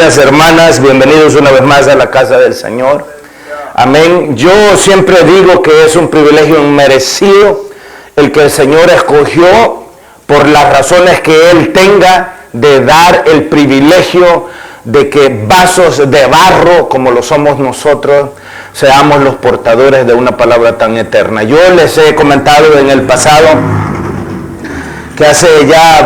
bienvenidas hermanas, bienvenidos una vez más a la casa del Señor. Amén. Yo siempre digo que es un privilegio inmerecido el que el Señor escogió por las razones que Él tenga de dar el privilegio de que vasos de barro como lo somos nosotros seamos los portadores de una palabra tan eterna. Yo les he comentado en el pasado que hace ya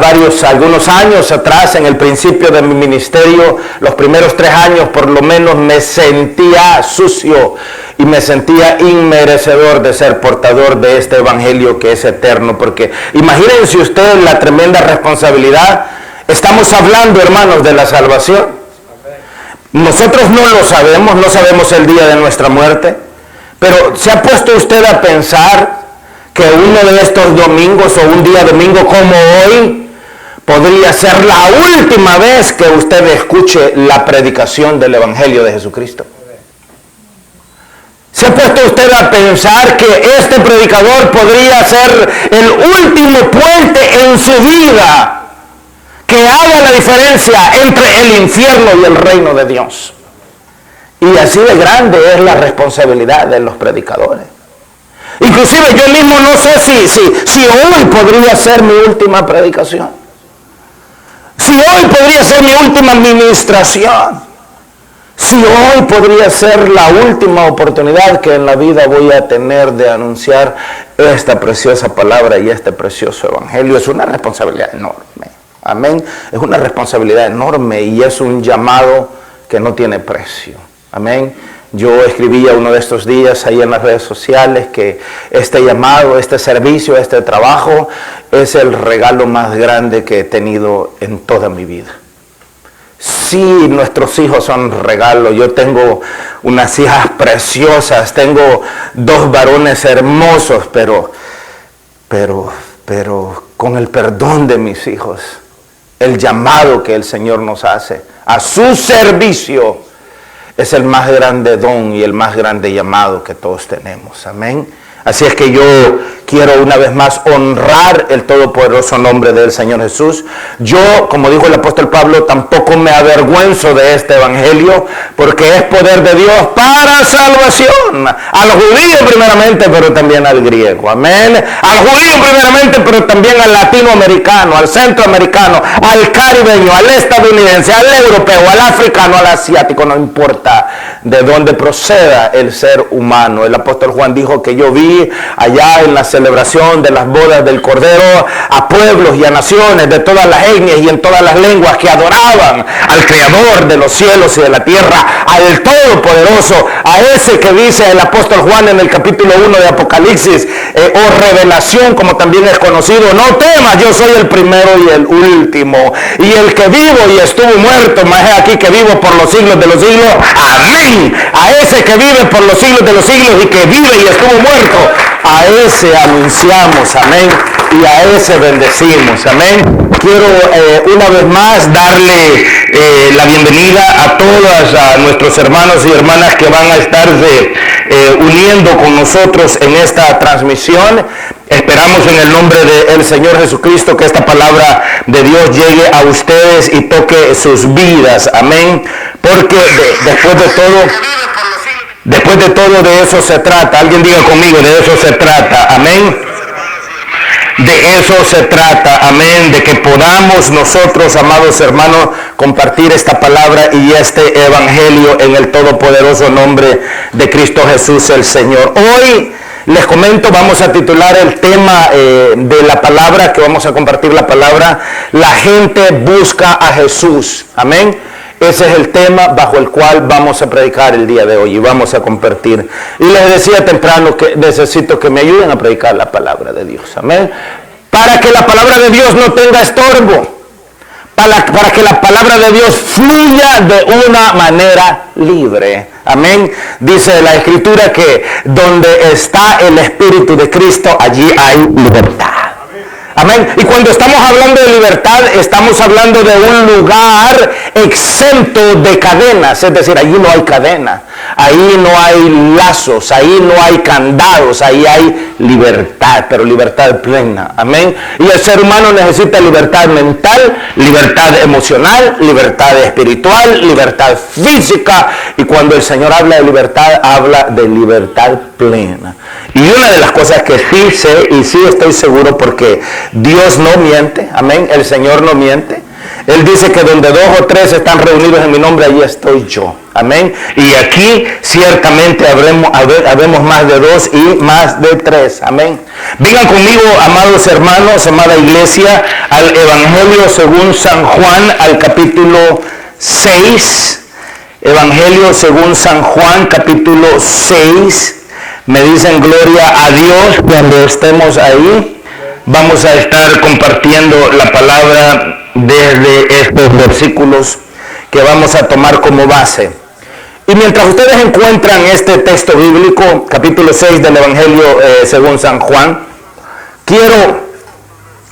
algunos años atrás, en el principio de mi ministerio, los primeros 3 años por lo menos, me sentía sucio y me sentía inmerecedor de ser portador de este evangelio que es eterno, porque imagínense ustedes la tremenda responsabilidad. Estamos hablando, hermanos, de la salvación. Nosotros no lo sabemos, no sabemos el día de nuestra muerte, pero ¿se ha puesto usted a pensar que uno de estos domingos o un día domingo como hoy podría ser la última vez que usted escuche la predicación del Evangelio de Jesucristo? ¿Se ha puesto usted a pensar que este predicador podría ser el último puente en su vida que haga la diferencia entre el infierno y el reino de Dios? Y así de grande es la responsabilidad de los predicadores. Inclusive yo mismo no sé si hoy podría ser mi última predicación. Si hoy podría ser mi última administración. Si hoy podría ser la última oportunidad que en la vida voy a tener de anunciar esta preciosa palabra y este precioso evangelio. Es una responsabilidad enorme. Amén. Es una responsabilidad enorme y es un llamado que no tiene precio. Amén. Yo escribía uno de estos días ahí en las redes sociales que este llamado, este servicio, este trabajo es el regalo más grande que he tenido en toda mi vida. Sí, nuestros hijos son regalos. Yo tengo unas hijas preciosas, tengo 2 varones hermosos, pero con el perdón de mis hijos, el llamado que el Señor nos hace a su servicio es el más grande don y el más grande llamado que todos tenemos. Amén. Así es que yo quiero una vez más honrar el todopoderoso nombre del Señor Jesús. Yo, como dijo el apóstol Pablo, tampoco me avergüenzo de este evangelio, porque es poder de Dios para salvación. Al judío primeramente, pero también al griego. Amén. Al judío primeramente, pero también al latinoamericano, al centroamericano, al caribeño, al estadounidense, al europeo, al africano, al asiático. No importa de dónde proceda el ser humano. El apóstol Juan dijo que yo vi allá en la celebración de las bodas del Cordero a pueblos y a naciones de todas las etnias y en todas las lenguas que adoraban al Creador de los cielos y de la tierra, al Todopoderoso, a ese que dice el apóstol Juan en el capítulo 1 de Apocalipsis, o Revelación como también es conocido: no temas, yo soy el primero y el último, y el que vivo y estuvo muerto, mas he aquí que vivo por los siglos de los siglos. Amén. A ese que vive por los siglos de los siglos y que vive y estuvo muerto, a ese anunciamos, amén, y a ese bendecimos, amén. Quiero una vez más darle la bienvenida a todos nuestros hermanos y hermanas que van a estarse uniendo con nosotros en esta transmisión. Esperamos en el nombre del Señor Jesucristo que esta palabra de Dios llegue a ustedes y toque sus vidas, amén, porque después de todo de eso se trata. Alguien diga conmigo, de eso se trata, amén. De eso se trata, amén, de que podamos nosotros, amados hermanos, compartir esta palabra y este evangelio en el todopoderoso nombre de Cristo Jesús el Señor. Hoy les comento, vamos a titular el tema de la palabra, que vamos a compartir la palabra: la gente busca a Jesús, amén. Ese es el tema bajo el cual vamos a predicar el día de hoy y vamos a compartir. Y les decía temprano que necesito que me ayuden a predicar la palabra de Dios. Amén. Para que la palabra de Dios no tenga estorbo. Para que la palabra de Dios fluya de una manera libre. Amén. Dice la Escritura que donde está el Espíritu de Cristo, allí hay libertad. Amén. Y cuando estamos hablando de libertad, estamos hablando de un lugar exento de cadenas. Es decir, allí no hay cadena. ahí no hay lazos, ahí no hay candados, ahí hay libertad, pero libertad plena. Amén. Y el ser humano necesita libertad mental, libertad emocional, libertad espiritual, libertad física. Y cuando el Señor habla de libertad, habla de libertad plena. Y una de las cosas que sí sé y sí estoy seguro, porque Dios no miente, amén, el Señor no miente. Él dice que donde 2 o 3 están reunidos en mi nombre, allí estoy yo. Amén. Y aquí ciertamente habemos más de 2 y más de 3. Amén. Vengan conmigo, amados hermanos, amada iglesia, al Evangelio según San Juan, al capítulo 6. Evangelio según San Juan, capítulo 6. Me dicen gloria a Dios cuando estemos ahí. Vamos a estar compartiendo la palabra desde estos versículos que vamos a tomar como base. Y mientras ustedes encuentran este texto bíblico, capítulo 6 del Evangelio según San Juan, quiero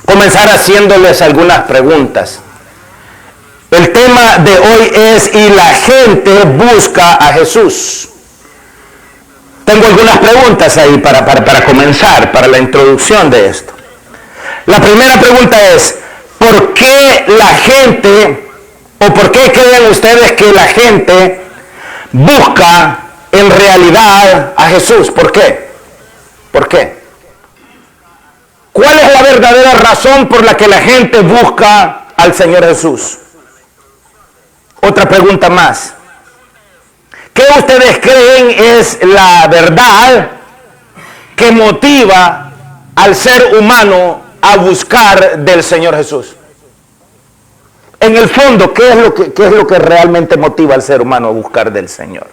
comenzar haciéndoles algunas preguntas. El tema de hoy es: y la gente busca a Jesús. Tengo algunas preguntas ahí para comenzar, para la introducción de esto. La primera pregunta es: ¿por qué la gente, o por qué creen ustedes que la gente busca en realidad a Jesús? ¿Por qué? ¿Por qué? ¿Cuál es la verdadera razón por la que la gente busca al Señor Jesús? Otra pregunta más. ¿Qué ustedes creen es la verdad que motiva al ser humano a buscar del Señor Jesús? En el fondo, ¿qué es lo que realmente motiva al ser humano a buscar del Señor?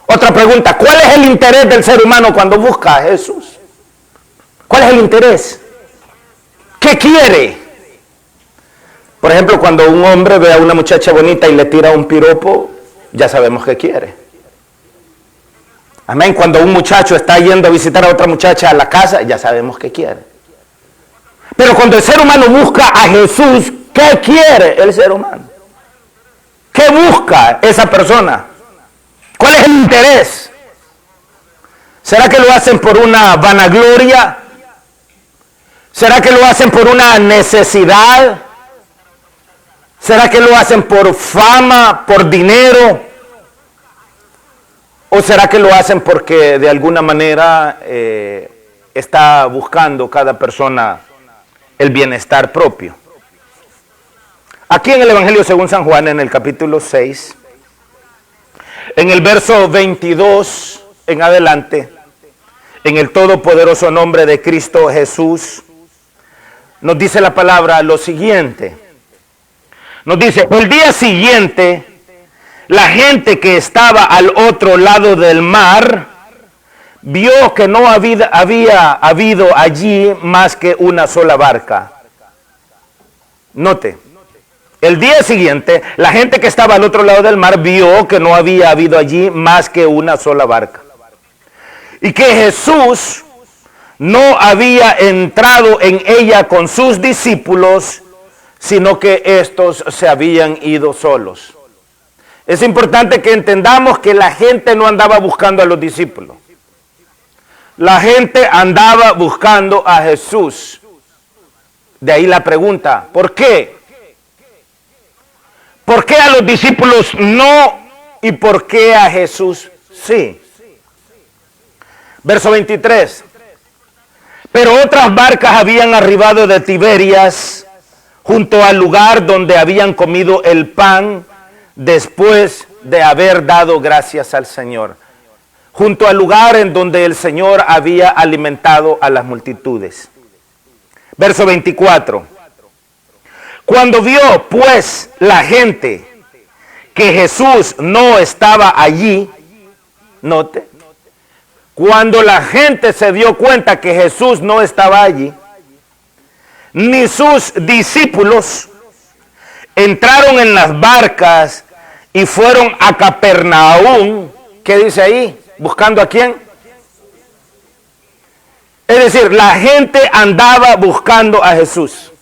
Otra pregunta: ¿cuál es el interés del ser humano cuando busca a Jesús? ¿Cuál es el interés? ¿Qué quiere? Por ejemplo, cuando un hombre ve a una muchacha bonita y le tira un piropo, ya sabemos qué quiere. Amén. Cuando un muchacho está yendo a visitar a otra muchacha a la casa, ya sabemos qué quiere. Pero cuando el ser humano busca a Jesús, ¿qué quiere el ser humano? ¿Qué busca esa persona? ¿Cuál es el interés? ¿Será que lo hacen por una vanagloria? ¿Será que lo hacen por una necesidad? ¿Será que lo hacen por fama, por dinero? ¿O será que lo hacen porque de alguna manera está buscando cada persona el bienestar propio? Aquí en el Evangelio según San Juan, en el capítulo 6, en el verso 22 en adelante, en el todopoderoso nombre de Cristo Jesús, nos dice la palabra lo siguiente. Nos dice: el día siguiente, la gente que estaba al otro lado del mar vio que no había habido allí más que una sola barca. Note, el día siguiente, la gente que estaba al otro lado del mar vio que no había habido allí más que una sola barca. Y que Jesús no había entrado en ella con sus discípulos, sino que estos se habían ido solos. Es importante que entendamos que la gente no andaba buscando a los discípulos. La gente andaba buscando a Jesús. De ahí la pregunta: ¿por qué? ¿Por qué a los discípulos no y por qué a Jesús sí? Verso 23. Pero otras barcas habían arribado de Tiberias junto al lugar donde habían comido el pan después de haber dado gracias al Señor, junto al lugar en donde el Señor había alimentado a las multitudes. Verso 24. Cuando vio pues la gente que Jesús no estaba allí, note, cuando la gente se dio cuenta que Jesús no estaba allí, ni sus discípulos, entraron en las barcas y fueron a Capernaum. ¿Qué dice ahí? ¿Buscando a quién? Es decir, la gente andaba buscando a Jesús.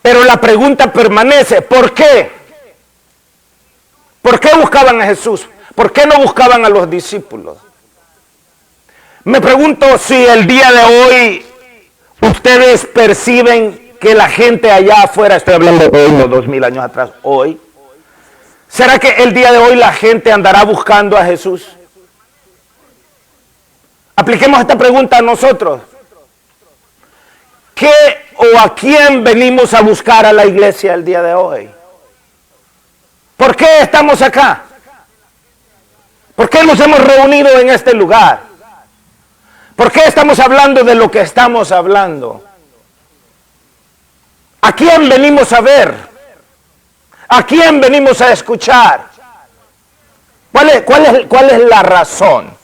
Pero la pregunta permanece: ¿por qué? ¿Por qué buscaban a Jesús? ¿Por qué no buscaban a los discípulos? Me pregunto si el día de hoy ustedes perciben que la gente allá afuera, estoy hablando de hoy, no 2000 años atrás, hoy, ¿será que el día de hoy la gente andará buscando a Jesús? Apliquemos esta pregunta a nosotros. ¿Qué o a quién venimos a buscar a la iglesia el día de hoy? ¿Por qué estamos acá? ¿Por qué nos hemos reunido en este lugar? ¿Por qué estamos hablando de lo que estamos hablando? ¿A quién venimos a ver? ¿A quién venimos a escuchar? ¿Cuál es la razón?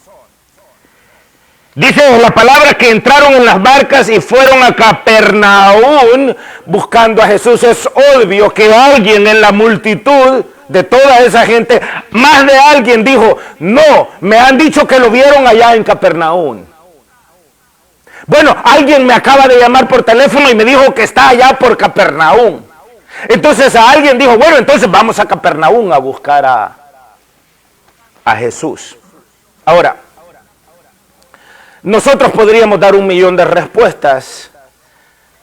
Dice la palabra que entraron en las barcas y fueron a Capernaum buscando a Jesús. Es obvio que alguien en la multitud de toda esa gente, más de alguien dijo, no, me han dicho que lo vieron allá en Capernaum. Bueno, alguien me acaba de llamar por teléfono y me dijo que está allá por Capernaum. Entonces a alguien dijo, bueno, entonces vamos a Capernaum a buscar a Jesús. Ahora, nosotros podríamos dar 1.000.000 de respuestas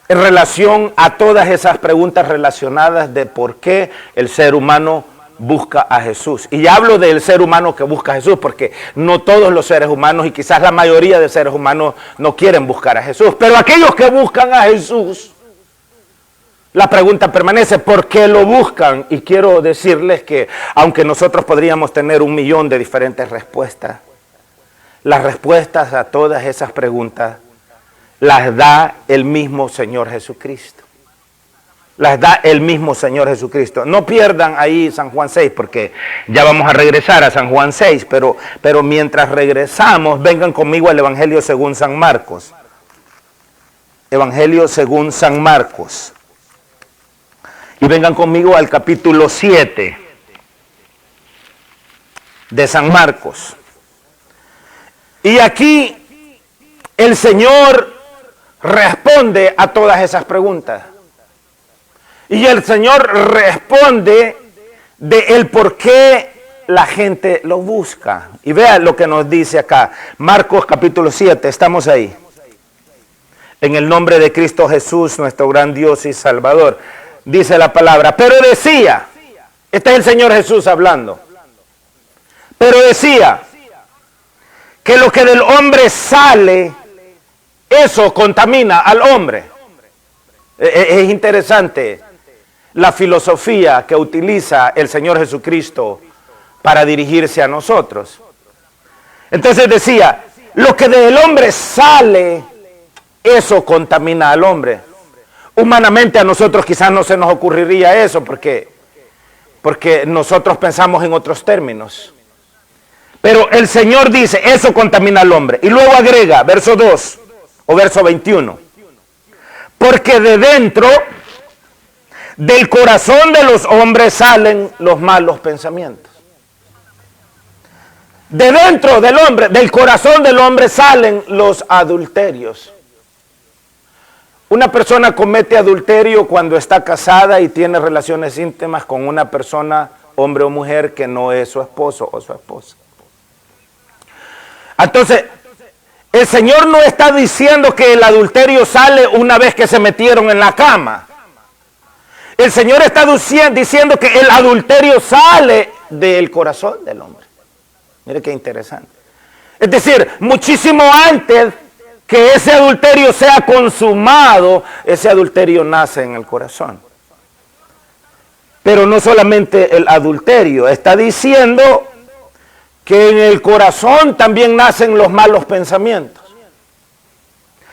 en relación a todas esas preguntas relacionadas de por qué el ser humano busca a Jesús. Y ya hablo del ser humano que busca a Jesús, porque no todos los seres humanos y quizás la mayoría de seres humanos no quieren buscar a Jesús. Pero aquellos que buscan a Jesús, la pregunta permanece, ¿por qué lo buscan? Y quiero decirles que aunque nosotros podríamos tener 1.000.000 de diferentes respuestas, las respuestas a todas esas preguntas las da el mismo Señor Jesucristo. Las da el mismo Señor Jesucristo. No pierdan ahí San Juan 6, porque ya vamos a regresar a San Juan 6, pero mientras regresamos, vengan conmigo al Evangelio según San Marcos. Evangelio según San Marcos. Y vengan conmigo al capítulo 7 de San Marcos. Y aquí el Señor responde a todas esas preguntas. Y el Señor responde de el por qué la gente lo busca. Y vea lo que nos dice acá. Marcos capítulo 7, estamos ahí. En el nombre de Cristo Jesús, nuestro gran Dios y Salvador. Dice la palabra, pero decía, este es el Señor Jesús hablando. Pero decía, que lo que del hombre sale, eso contamina al hombre. Es interesante la filosofía que utiliza el Señor Jesucristo para dirigirse a nosotros. Entonces decía, lo que del hombre sale, eso contamina al hombre. Humanamente a nosotros quizás no se nos ocurriría eso, porque nosotros pensamos en otros términos. Pero el Señor dice, eso contamina al hombre. Y luego agrega, verso 2 o verso 21. Porque de dentro del corazón de los hombres salen los malos pensamientos. De dentro del hombre, del corazón del hombre salen los adulterios. Una persona comete adulterio cuando está casada y tiene relaciones íntimas con una persona, hombre o mujer, que no es su esposo o su esposa. Entonces, el Señor no está diciendo que el adulterio sale una vez que se metieron en la cama. El Señor está diciendo que el adulterio sale del corazón del hombre. Mire qué interesante. Es decir, muchísimo antes que ese adulterio sea consumado, ese adulterio nace en el corazón. Pero no solamente el adulterio, está diciendo que en el corazón también nacen los malos pensamientos,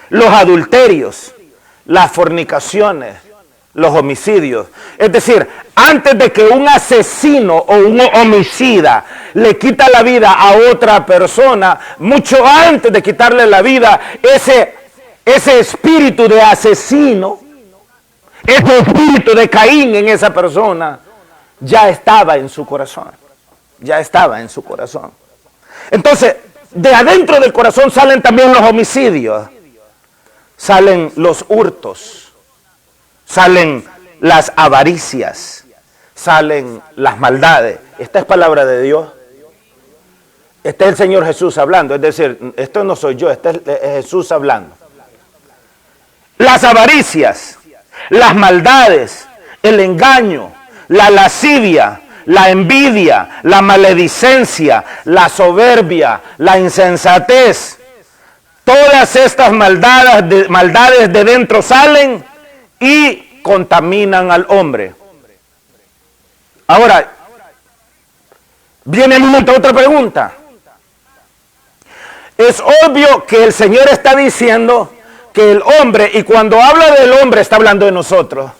los adulterios, las fornicaciones, los homicidios. Es decir, antes de que un asesino o un homicida le quita la vida a otra persona, mucho antes de quitarle la vida, ese espíritu de asesino, ese espíritu de Caín en esa persona, ya estaba en su corazón. Ya estaba en su corazón. Entonces, de adentro del corazón salen también los homicidios, salen los hurtos, salen las avaricias, salen las maldades. Esta es palabra de Dios. Este es el Señor Jesús hablando. Es decir, esto no soy yo, este es Jesús hablando. Las avaricias, las maldades, el engaño, la lascivia, la envidia, la maledicencia, la soberbia, la insensatez. Todas estas maldades de dentro salen y contaminan al hombre. Ahora, viene el momento de otra pregunta. Es obvio que el Señor está diciendo que el hombre, y cuando habla del hombre está hablando de nosotros.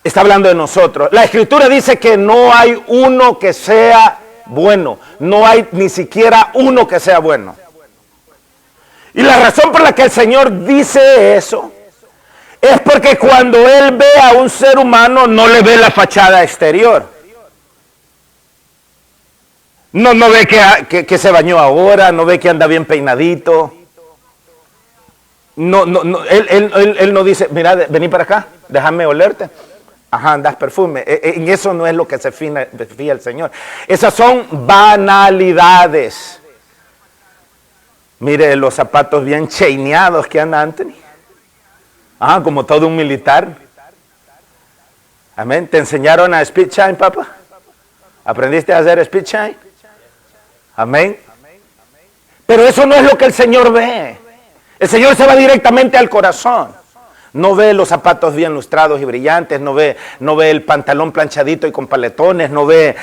Está hablando de nosotros. La Escritura dice que no hay uno que sea bueno. No hay ni siquiera uno que sea bueno. Y la razón por la que el Señor dice eso es porque cuando Él ve a un ser humano no le ve la fachada exterior. No ve que se bañó ahora, no ve que anda bien peinadito. Él no dice, mira, vení para acá, déjame olerte. Ajá, andas perfume. En eso no es lo que se fija el Señor. Esas son banalidades. Mire los zapatos bien chaineados que anda Anthony. Ah, como todo un militar. Amén. ¿Te enseñaron a speed shine, papá? ¿Aprendiste a hacer speed shine? Amén. Pero eso no es lo que el Señor ve. El Señor se va directamente al corazón. No ve los zapatos bien lustrados y brillantes, no ve el pantalón planchadito y con paletones, no ve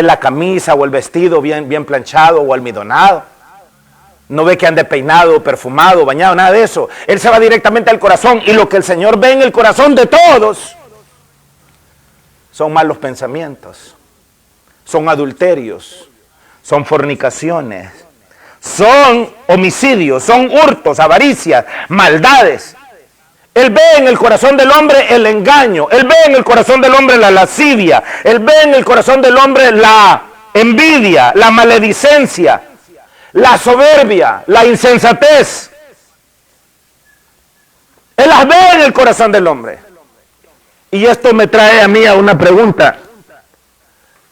la camisa o el vestido bien planchado o almidonado. No ve que ande peinado, perfumado, bañado, nada de eso. Él se va directamente al corazón, y lo que el Señor ve en el corazón de todos son malos pensamientos, son adulterios, son fornicaciones, son homicidios, son hurtos, avaricias, maldades. Él ve en el corazón del hombre el engaño. Él ve en el corazón del hombre la lascivia. Él ve en el corazón del hombre la envidia, la maledicencia, la soberbia, la insensatez. Él las ve en el corazón del hombre. Y esto me trae a mí a una pregunta.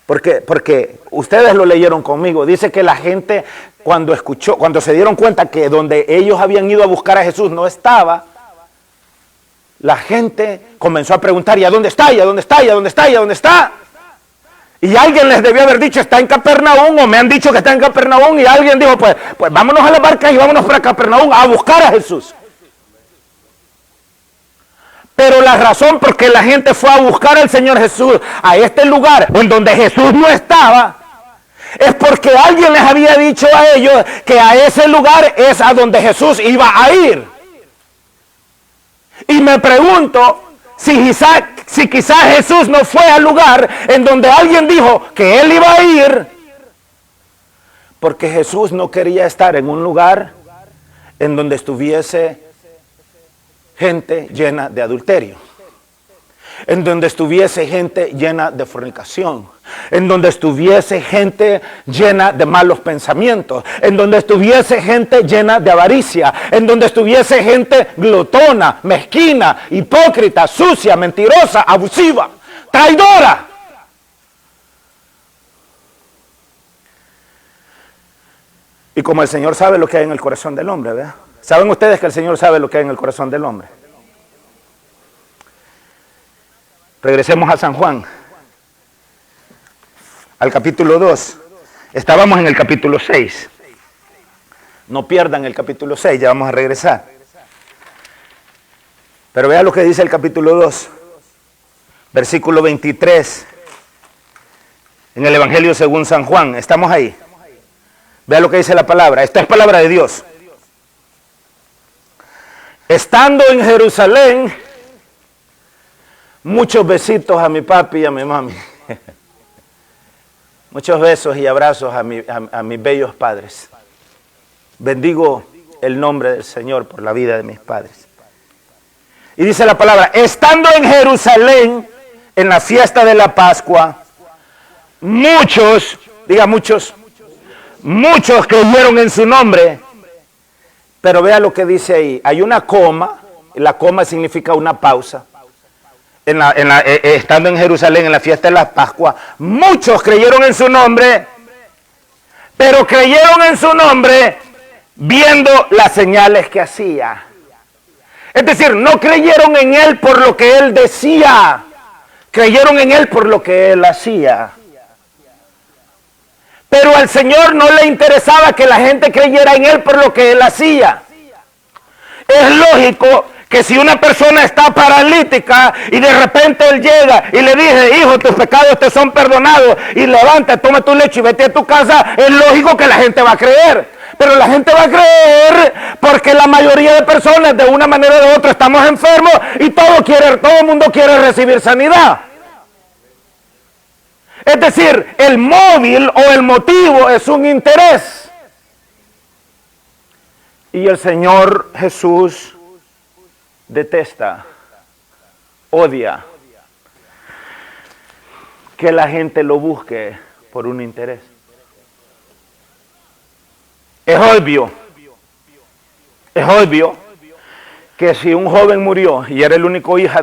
Porque ustedes lo leyeron conmigo. Dice que la gente cuando se dieron cuenta que donde ellos habían ido a buscar a Jesús no estaba, la gente comenzó a preguntar, ¿y a dónde está? ¿Y a dónde está? ¿Y a dónde está? ¿Y a dónde está? Y alguien les debió haber dicho, está en Capernaum, o me han dicho que está en Capernaum, y alguien dijo, pues vámonos a la barca y vámonos para Capernaum a buscar a Jesús. Pero la razón por qué la gente fue a buscar al Señor Jesús a este lugar en donde Jesús no estaba, es porque alguien les había dicho a ellos que a ese lugar es a donde Jesús iba a ir. Y me pregunto si quizás Jesús no fue al lugar en donde alguien dijo que él iba a ir, porque Jesús no quería estar en un lugar en donde estuviese gente llena de adulterio, en donde estuviese gente llena de fornicación, en donde estuviese gente llena de malos pensamientos, en donde estuviese gente llena de avaricia, en donde estuviese gente glotona, mezquina, hipócrita, sucia, mentirosa, abusiva, traidora. Y como el Señor sabe lo que hay en el corazón del hombre, ¿verdad? ¿Saben ustedes que el Señor sabe lo que hay en el corazón del hombre? Regresemos a San Juan, al capítulo 2. Estábamos en el capítulo 6. No pierdan el capítulo 6, ya vamos a regresar. Pero vea lo que dice el capítulo 2, versículo 23, en el Evangelio según San Juan. Estamos ahí. Vea lo que dice la palabra. Esta es palabra de Dios. Estando en Jerusalén, muchos besitos a mi papi y a mi mami. Muchos besos y abrazos a mis bellos padres. Bendigo el nombre del Señor por la vida de mis padres. Y dice la palabra, estando en Jerusalén, en la fiesta de la Pascua, muchos creyeron en su nombre. Pero vea lo que dice ahí. Hay una coma, la coma significa una pausa. estando en Jerusalén en la fiesta de la Pascua, muchos creyeron en su nombre, pero creyeron en su nombre viendo las señales que hacía. Es decir, no creyeron en él por lo que él decía, creyeron en él por lo que él hacía. Pero al Señor no le interesaba que la gente creyera en él por lo que él hacía. Es lógico que si una persona está paralítica y de repente él llega y le dice, hijo, tus pecados te son perdonados, y levanta, toma tu leche y vete a tu casa, es lógico que la gente va a creer. Pero la gente va a creer porque la mayoría de personas de una manera o de otra estamos enfermos y todo el mundo quiere recibir sanidad. Es decir, el móvil o el motivo es un interés. Y el Señor Jesús detesta, odia que la gente lo busque por un interés. Es obvio que si un joven murió y era el único hijo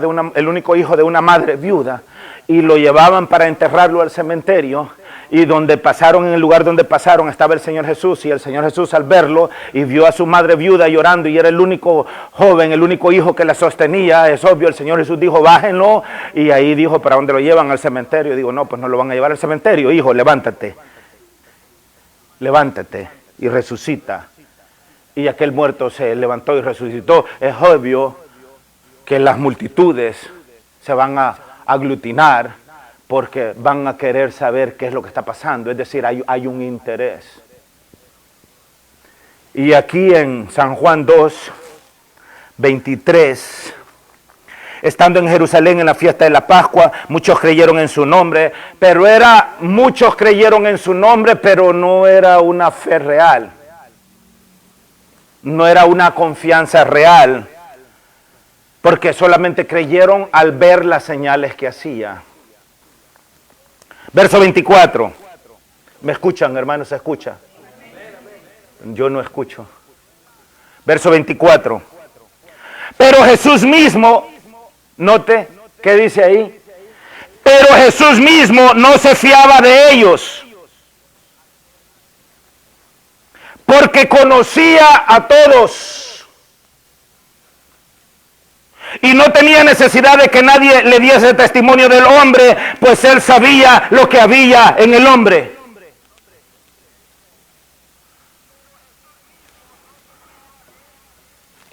de una madre viuda y lo llevaban para enterrarlo al cementerio, y donde pasaron, en el lugar donde pasaron, estaba el Señor Jesús, y el Señor Jesús al verlo y vio a su madre viuda llorando y era el único joven, el único hijo que la sostenía, es obvio, el Señor Jesús dijo, bájenlo, y ahí dijo, ¿para dónde lo llevan? Al cementerio. Digo, no, pues no lo van a llevar al cementerio, hijo, levántate, y resucita. Y aquel muerto se levantó y resucitó. Es obvio que las multitudes se van a aglutinar porque van a querer saber qué es lo que está pasando. Es decir, hay un interés. Y aquí en San Juan 2, 23, estando en Jerusalén en la fiesta de la Pascua, muchos creyeron en su nombre, pero muchos creyeron en su nombre, pero no era una fe real. No era una confianza real, porque solamente creyeron al ver las señales que hacía. Verso 24. ¿Me escuchan, hermanos? ¿Se escucha? Yo no escucho. Verso 24. Pero Jesús mismo, note, ¿qué dice ahí? Pero Jesús mismo no se fiaba de ellos, porque conocía a todos y no tenía necesidad de que nadie le diese testimonio del hombre, pues él sabía lo que había en el hombre.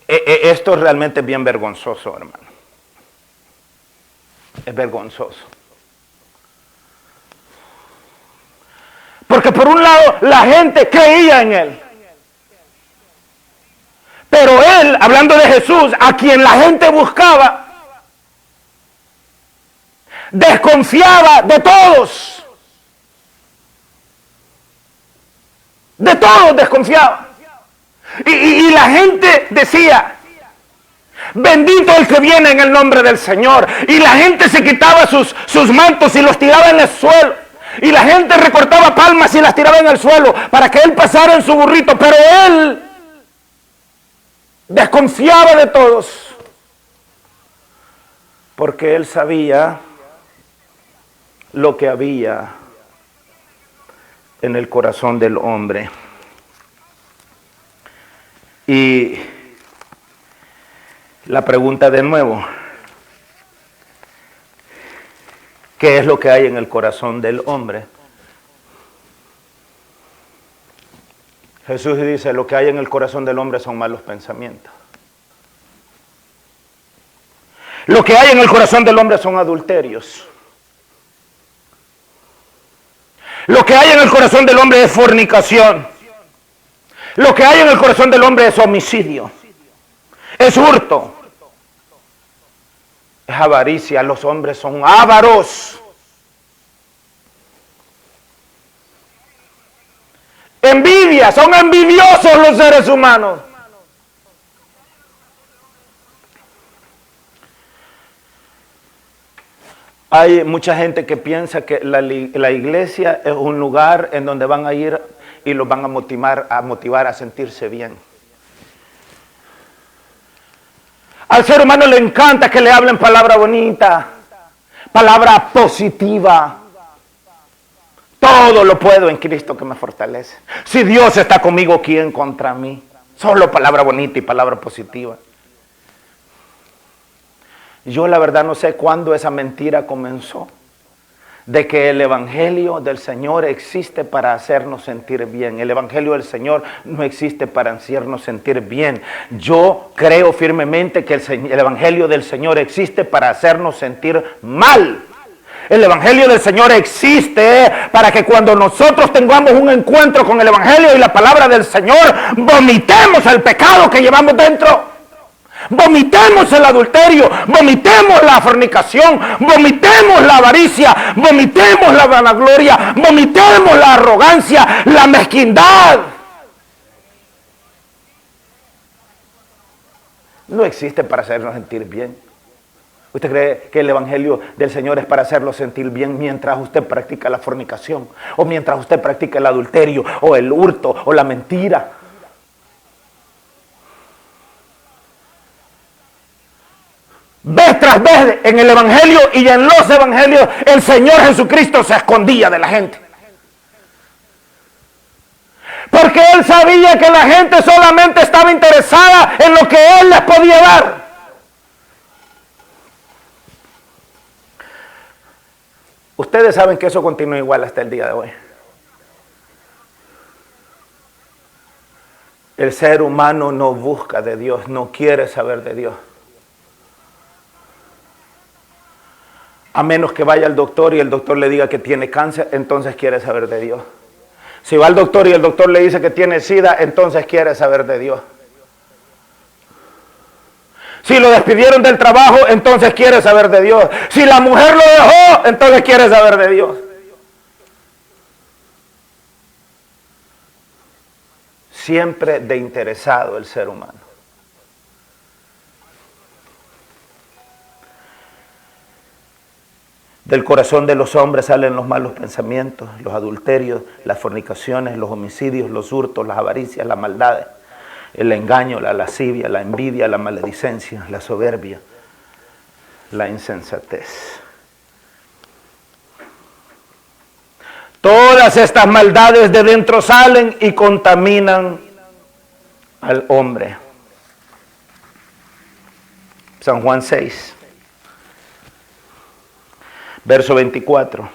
Esto realmente es bien vergonzoso, hermano. Es vergonzoso. Porque por un lado la gente creía en él. Pero él, hablando de Jesús, a quien la gente buscaba, desconfiaba de todos. De todos desconfiaba. Y la gente decía, bendito el que viene en el nombre del Señor. Y la gente se quitaba sus mantos y los tiraba en el suelo. Y la gente recortaba palmas y las tiraba en el suelo para que él pasara en su burrito. Pero él desconfiaba de todos, porque él sabía lo que había en el corazón del hombre. Y la pregunta de nuevo, ¿qué es lo que hay en el corazón del hombre? Jesús dice, lo que hay en el corazón del hombre son malos pensamientos. Lo que hay en el corazón del hombre son adulterios. Lo que hay en el corazón del hombre es fornicación. Lo que hay en el corazón del hombre es homicidio. Es hurto. Es avaricia. Los hombres son ávaros. Envidia. Son envidiosos los seres humanos. Hay mucha gente que piensa que la iglesia es un lugar en donde van a ir y los van a motivar a sentirse bien. Al ser humano le encanta que le hablen palabra bonita, Palabra positiva. Todo lo puedo en Cristo que me fortalece. Si Dios está conmigo, ¿quién contra mí? Solo palabra bonita y palabra positiva. Yo la verdad no sé cuándo esa mentira comenzó, de que el Evangelio del Señor existe para hacernos sentir bien. El Evangelio del Señor no existe para hacernos sentir bien. Yo creo firmemente que el Evangelio del Señor existe para hacernos sentir mal. El Evangelio del Señor existe para que cuando nosotros tengamos un encuentro con el Evangelio y la palabra del Señor, vomitemos el pecado que llevamos dentro. Vomitemos el adulterio, vomitemos la fornicación, vomitemos la avaricia, vomitemos la vanagloria, vomitemos la arrogancia, la mezquindad. No existe para hacernos sentir bien. ¿Usted cree que el Evangelio del Señor es para hacerlo sentir bien mientras usted practica la fornicación? O mientras usted practica el adulterio, o el hurto, o la mentira. Vez tras vez en el Evangelio y en los Evangelios, el Señor Jesucristo se escondía de la gente. Porque Él sabía que la gente solamente estaba interesada en lo que Él les podía dar. Ustedes saben que eso continúa igual hasta el día de hoy. El ser humano no busca de Dios, no quiere saber de Dios. A menos que vaya al doctor y el doctor le diga que tiene cáncer, entonces quiere saber de Dios. Si va al doctor y el doctor le dice que tiene SIDA, entonces quiere saber de Dios. Si lo despidieron del trabajo, entonces quiere saber de Dios. Si la mujer lo dejó, entonces quiere saber de Dios. Siempre de interesado el ser humano. Del corazón de los hombres salen los malos pensamientos, los adulterios, las fornicaciones, los homicidios, los hurtos, las avaricias, las maldades, el engaño, la lascivia, la envidia, la maledicencia, la soberbia, la insensatez. Todas estas maldades de dentro salen y contaminan al hombre. San Juan 6. Verso 24.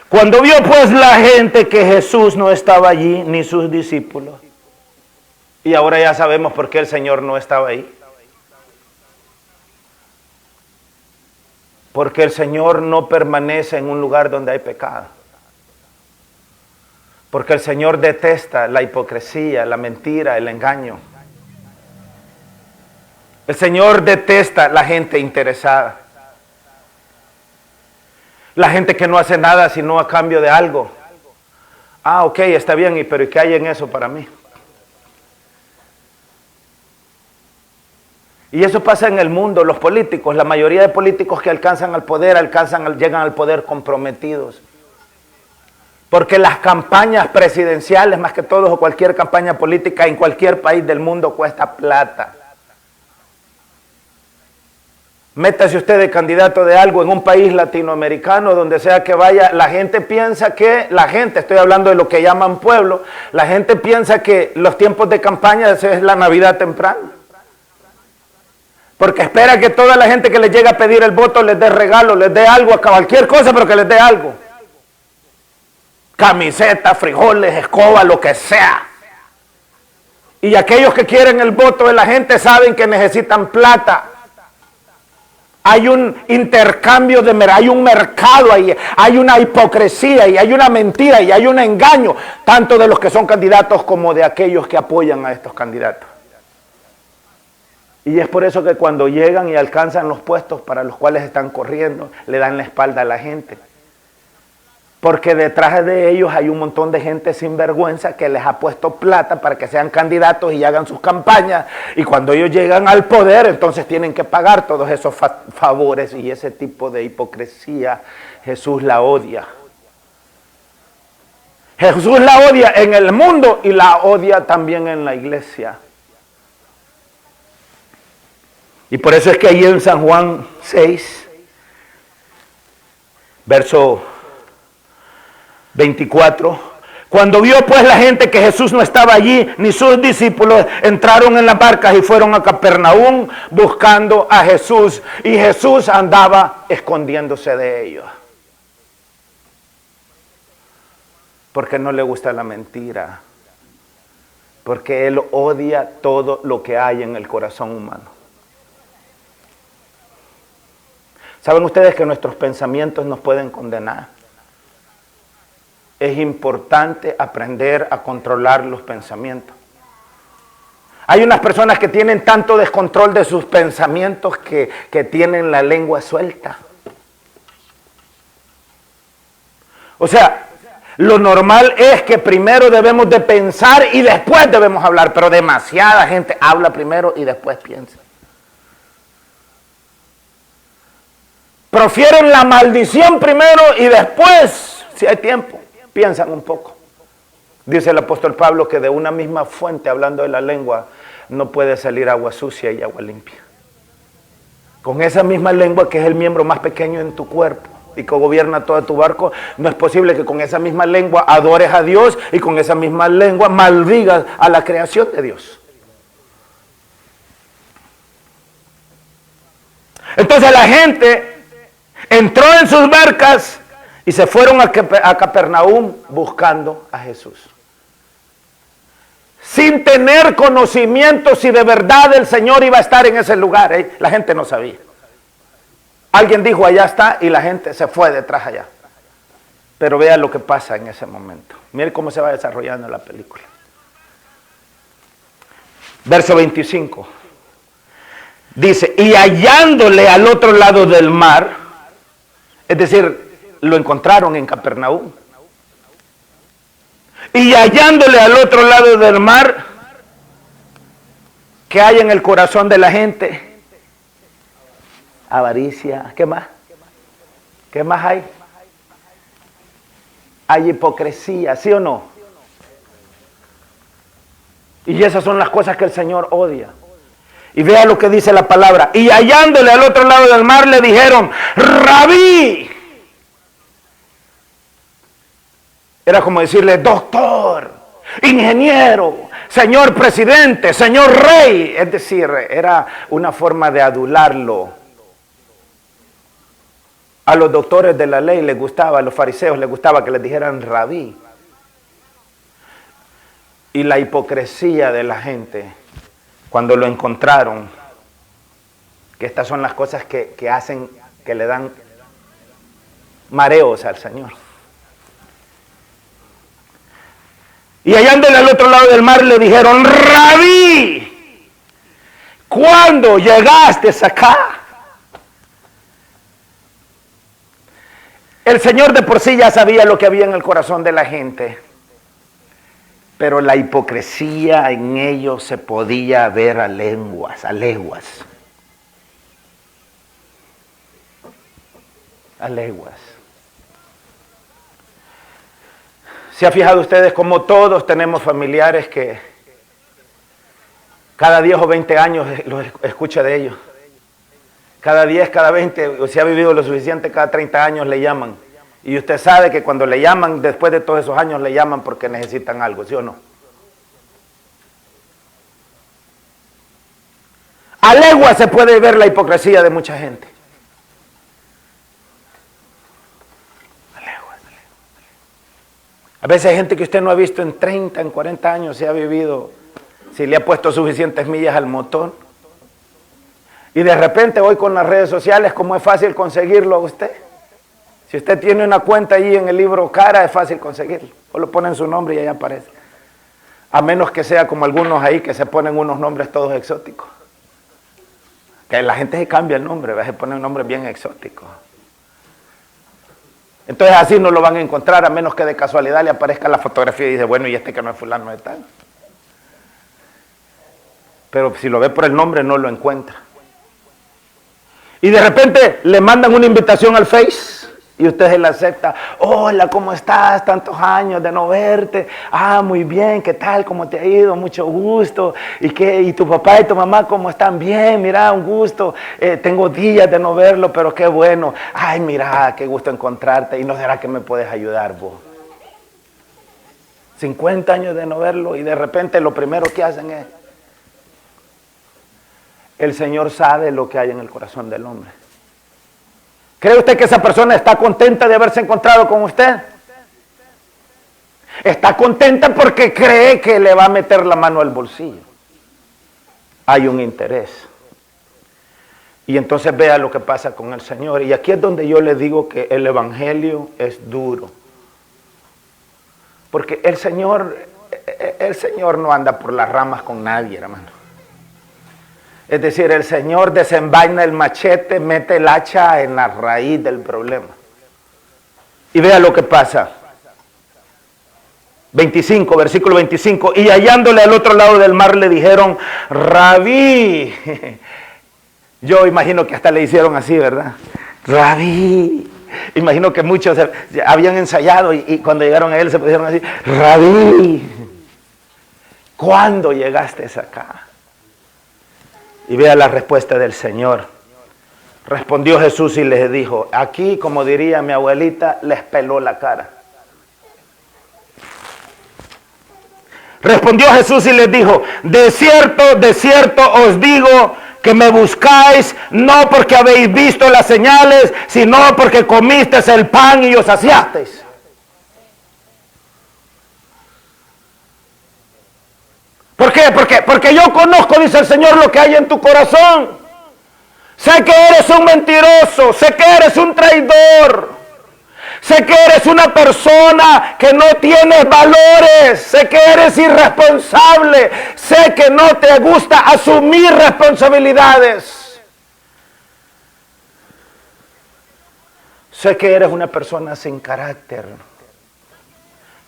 Cuando vio pues la gente que Jesús no estaba allí, ni sus discípulos, y ahora ya sabemos por qué el Señor no estaba ahí. Porque el Señor no permanece en un lugar donde hay pecado. Porque el Señor detesta la hipocresía, la mentira, el engaño. El Señor detesta la gente interesada. La gente que no hace nada sino a cambio de algo. Ah, ok, está bien, pero ¿y qué hay en eso para mí? Y eso pasa en el mundo, los políticos, la mayoría de políticos que alcanzan al poder, llegan al poder comprometidos. Porque las campañas presidenciales, más que todo, o cualquier campaña política en cualquier país del mundo cuesta plata. Métase usted de candidato de algo en un país latinoamericano, donde sea que vaya, la gente piensa que, estoy hablando de lo que llaman pueblo, la gente piensa que los tiempos de campaña es la Navidad temprana. Porque espera que toda la gente que les llega a pedir el voto les dé regalo, les dé algo, a cualquier cosa, pero que les dé algo. Camiseta, frijoles, escoba, lo que sea. Y aquellos que quieren el voto de la gente saben que necesitan plata. Hay un intercambio hay un mercado ahí, hay una hipocresía y hay una mentira y hay un engaño, tanto de los que son candidatos como de aquellos que apoyan a estos candidatos. Y es por eso que cuando llegan y alcanzan los puestos para los cuales están corriendo, le dan la espalda a la gente. Porque detrás de ellos hay un montón de gente sin vergüenza que les ha puesto plata para que sean candidatos y hagan sus campañas. Y cuando ellos llegan al poder, entonces tienen que pagar todos esos favores y ese tipo de hipocresía. Jesús la odia. Jesús la odia en el mundo y la odia también en la iglesia. Y por eso es que ahí en San Juan 6 Verso 24. Cuando vio pues la gente que Jesús no estaba allí, ni sus discípulos, entraron en las barcas y fueron a Capernaum buscando a Jesús. Y Jesús andaba escondiéndose de ellos. Porque no le gusta la mentira. Porque Él odia todo lo que hay en el corazón humano. ¿Saben ustedes que nuestros pensamientos nos pueden condenar? Es importante aprender a controlar los pensamientos. Hay unas personas que tienen tanto descontrol de sus pensamientos que tienen la lengua suelta. O sea, lo normal es que primero debemos de pensar y después debemos hablar, pero demasiada gente habla primero y después piensa. Prefieren la maldición primero y después, si hay tiempo, piensan un poco. Dice el apóstol Pablo que de una misma fuente, hablando de la lengua, no puede salir agua sucia y agua limpia. Con esa misma lengua, que es el miembro más pequeño en tu cuerpo y que gobierna todo tu barco, no es posible que con esa misma lengua adores a Dios y con esa misma lengua maldigas a la creación de Dios. Entonces la gente entró en sus barcas y se fueron a Capernaum buscando a Jesús. Sin tener conocimiento si de verdad el Señor iba a estar en ese lugar. La gente no sabía. Alguien dijo, allá está, y la gente se fue detrás allá. Pero vea lo que pasa en ese momento. Mire cómo se va desarrollando la película. Verso 25. Dice, y hallándole al otro lado del mar, es decir, lo encontraron en Capernaum. Y hallándole al otro lado del mar, ¿qué hay en el corazón de la gente? Avaricia. ¿Qué más? ¿Qué más hay? Hay hipocresía, ¿sí o no? Y esas son las cosas que el Señor odia. Y vea lo que dice la palabra. Y hallándole al otro lado del mar le dijeron, Rabí. Era como decirle, doctor, ingeniero, señor presidente, señor rey. Es decir, era una forma de adularlo. A los doctores de la ley les gustaba, a los fariseos les gustaba que les dijeran rabí. Y la hipocresía de la gente, cuando lo encontraron, que estas son las cosas que hacen, que le dan mareos al Señor. Y hallándole al otro lado del mar le dijeron, Rabí, ¿cuándo llegaste acá? El Señor de por sí ya sabía lo que había en el corazón de la gente, pero la hipocresía en ellos se podía ver a leguas. ¿Se ha fijado ustedes cómo todos tenemos familiares que cada 10 o 20 años los escucha de ellos? Cada 10, cada 20, o si ha vivido lo suficiente, cada 30 años le llaman. Y usted sabe que cuando le llaman, después de todos esos años, le llaman porque necesitan algo, ¿sí o no? A legua se puede ver la hipocresía de mucha gente. A veces hay gente que usted no ha visto en 30, en 40 años, si ha vivido, si le ha puesto suficientes millas al motor. Y de repente hoy con las redes sociales, ¿cómo es fácil conseguirlo a usted? Si usted tiene una cuenta ahí en el libro Cara, es fácil conseguirlo. Solo ponen su nombre y ahí aparece. A menos que sea como algunos ahí que se ponen unos nombres todos exóticos. Que la gente se cambia el nombre, se pone un nombre bien exótico. Entonces así no lo van a encontrar, a menos que de casualidad le aparezca la fotografía y dice, bueno, y este que no es fulano de tal. Pero si lo ve por el nombre no lo encuentra. Y de repente le mandan una invitación al Face Y usted se la acepta. Hola, ¿cómo estás? Tantos años de no verte. Ah, muy bien, ¿qué tal? ¿Cómo te ha ido? Mucho gusto. ¿Y tu papá y tu mamá cómo están? Bien, mira, un gusto. Tengo días de no verlo, pero qué bueno. Ay, mira, qué gusto encontrarte. ¿Y no será que me puedes ayudar vos? 50 años de no verlo y de repente lo primero que hacen es... El Señor sabe lo que hay en el corazón del hombre. ¿Cree usted que esa persona está contenta de haberse encontrado con usted? Está contenta porque cree que le va a meter la mano al bolsillo. Hay un interés. Y entonces vea lo que pasa con el Señor. Y aquí es donde yo le digo que el evangelio es duro. Porque el Señor no anda por las ramas con nadie, hermano. Es decir, el Señor desenvaina el machete, mete el hacha en la raíz del problema. Y vea lo que pasa. 25, versículo 25. Y hallándole al otro lado del mar le dijeron, Rabí. Yo imagino que hasta le hicieron así, ¿verdad? Rabí. Imagino que muchos habían ensayado y cuando llegaron a él se pusieron así, Rabí, ¿cuándo llegaste acá? Y vea la respuesta del Señor. Respondió Jesús y les dijo, aquí, como diría mi abuelita, les peló la cara. Respondió Jesús y les dijo, de cierto os digo que me buscáis, no porque habéis visto las señales, sino porque comisteis el pan y os saciasteis. ¿Por qué? Porque yo conozco, dice el Señor, lo que hay en tu corazón. Sé que eres un mentiroso, sé que eres un traidor, sé que eres una persona que no tienes valores, sé que eres irresponsable, sé que no te gusta asumir responsabilidades. Sé que eres una persona sin carácter,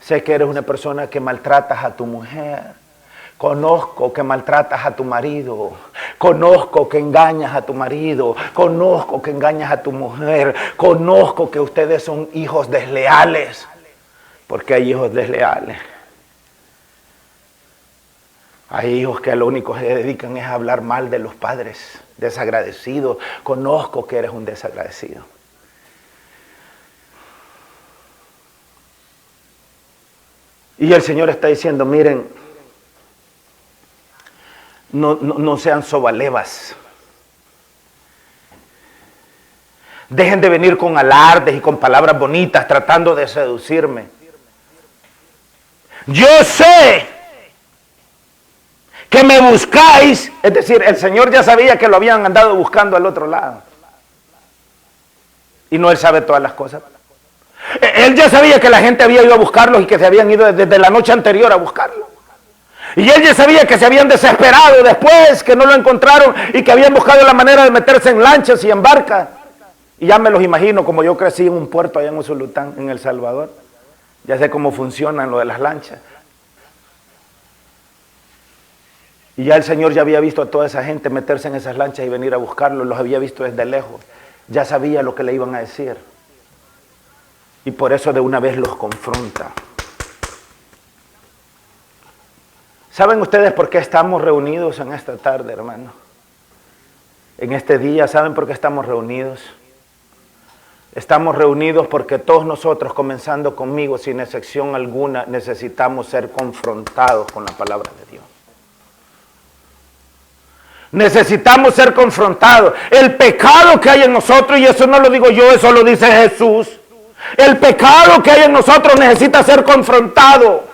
sé que eres una persona que maltratas a tu mujer. Conozco que maltratas a tu marido, conozco que engañas a tu marido, conozco que engañas a tu mujer, conozco que ustedes son hijos desleales, porque hay hijos desleales. Hay hijos que lo único que se dedican es a hablar mal de los padres, desagradecidos. Conozco que eres un desagradecido. Y el Señor está diciendo, miren, no sean sobalevas. Dejen de venir con alardes y con palabras bonitas tratando de seducirme. Yo sé que me buscáis, es decir, el Señor ya sabía que lo habían andado buscando al otro lado. Y no Él sabe todas las cosas. Él ya sabía que la gente había ido a buscarlos y que se habían ido desde la noche anterior a buscarlo. Y él ya sabía que se habían desesperado después, que no lo encontraron y que habían buscado la manera de meterse en lanchas y en barcas. Y ya me los imagino, como yo crecí en un puerto allá en Usulután, en El Salvador. Ya sé cómo funcionan lo de las lanchas. Y ya el Señor ya había visto a toda esa gente meterse en esas lanchas y venir a buscarlo. Los había visto desde lejos. Ya sabía lo que le iban a decir. Y por eso de una vez los confronta. ¿Saben ustedes por qué estamos reunidos en esta tarde, hermano? En este día, ¿saben por qué estamos reunidos? Estamos reunidos porque todos nosotros, comenzando conmigo, sin excepción alguna, necesitamos ser confrontados con la palabra de Dios. Necesitamos ser confrontados. El pecado que hay en nosotros, y eso no lo digo yo, eso lo dice Jesús. El pecado que hay en nosotros necesita ser confrontado.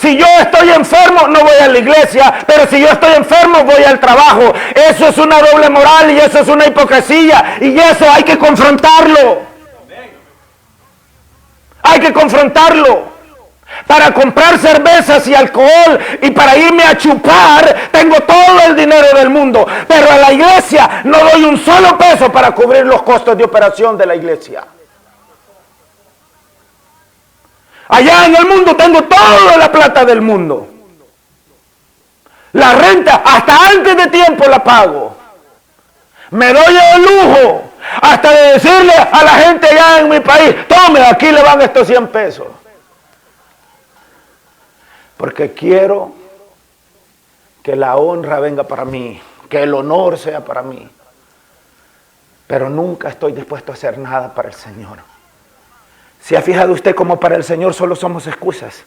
Si yo estoy enfermo, no voy a la iglesia, pero si yo estoy enfermo, voy al trabajo. Eso es una doble moral y eso es una hipocresía y eso hay que confrontarlo. Hay que confrontarlo. Para comprar cervezas y alcohol y para irme a chupar, tengo todo el dinero del mundo, pero a la iglesia no doy un solo peso para cubrir los costos de operación de la iglesia. Allá en el mundo tengo toda la plata del mundo. La renta hasta antes de tiempo la pago. Me doy el lujo hasta de decirle a la gente allá en mi país, tome, aquí le van estos 100 pesos. Porque quiero que la honra venga para mí, que el honor sea para mí. Pero nunca estoy dispuesto a hacer nada para el Señor. ¿Se ha fijado usted cómo para el Señor solo somos excusas?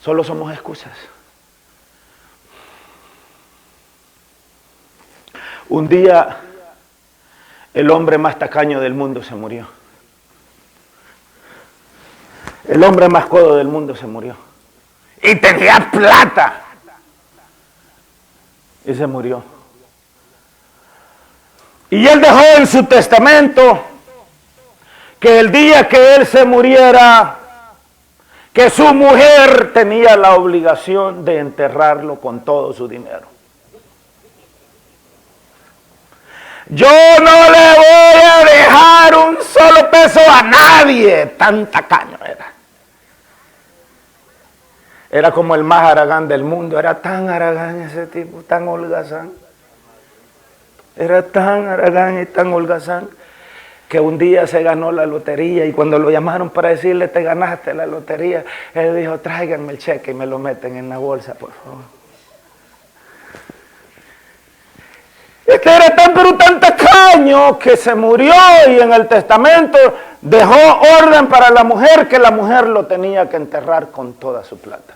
Solo somos excusas. Un día, el hombre más tacaño del mundo se murió. El hombre más codo del mundo se murió. Y tenía plata. Y se murió. Y él dejó en su testamento que el día que él se muriera, que su mujer tenía la obligación de enterrarlo con todo su dinero. Yo no le voy a dejar un solo peso a nadie. Tan tacaño era. Era como el más haragán del mundo. Era tan haragán ese tipo, tan holgazán. Era tan haragán y tan holgazán que un día se ganó la lotería y cuando lo llamaron para decirle te ganaste la lotería, él dijo tráiganme el cheque y me lo meten en la bolsa, por favor. Este era tan pero tan tacaño que se murió y en el testamento dejó orden para la mujer que la mujer lo tenía que enterrar con toda su plata.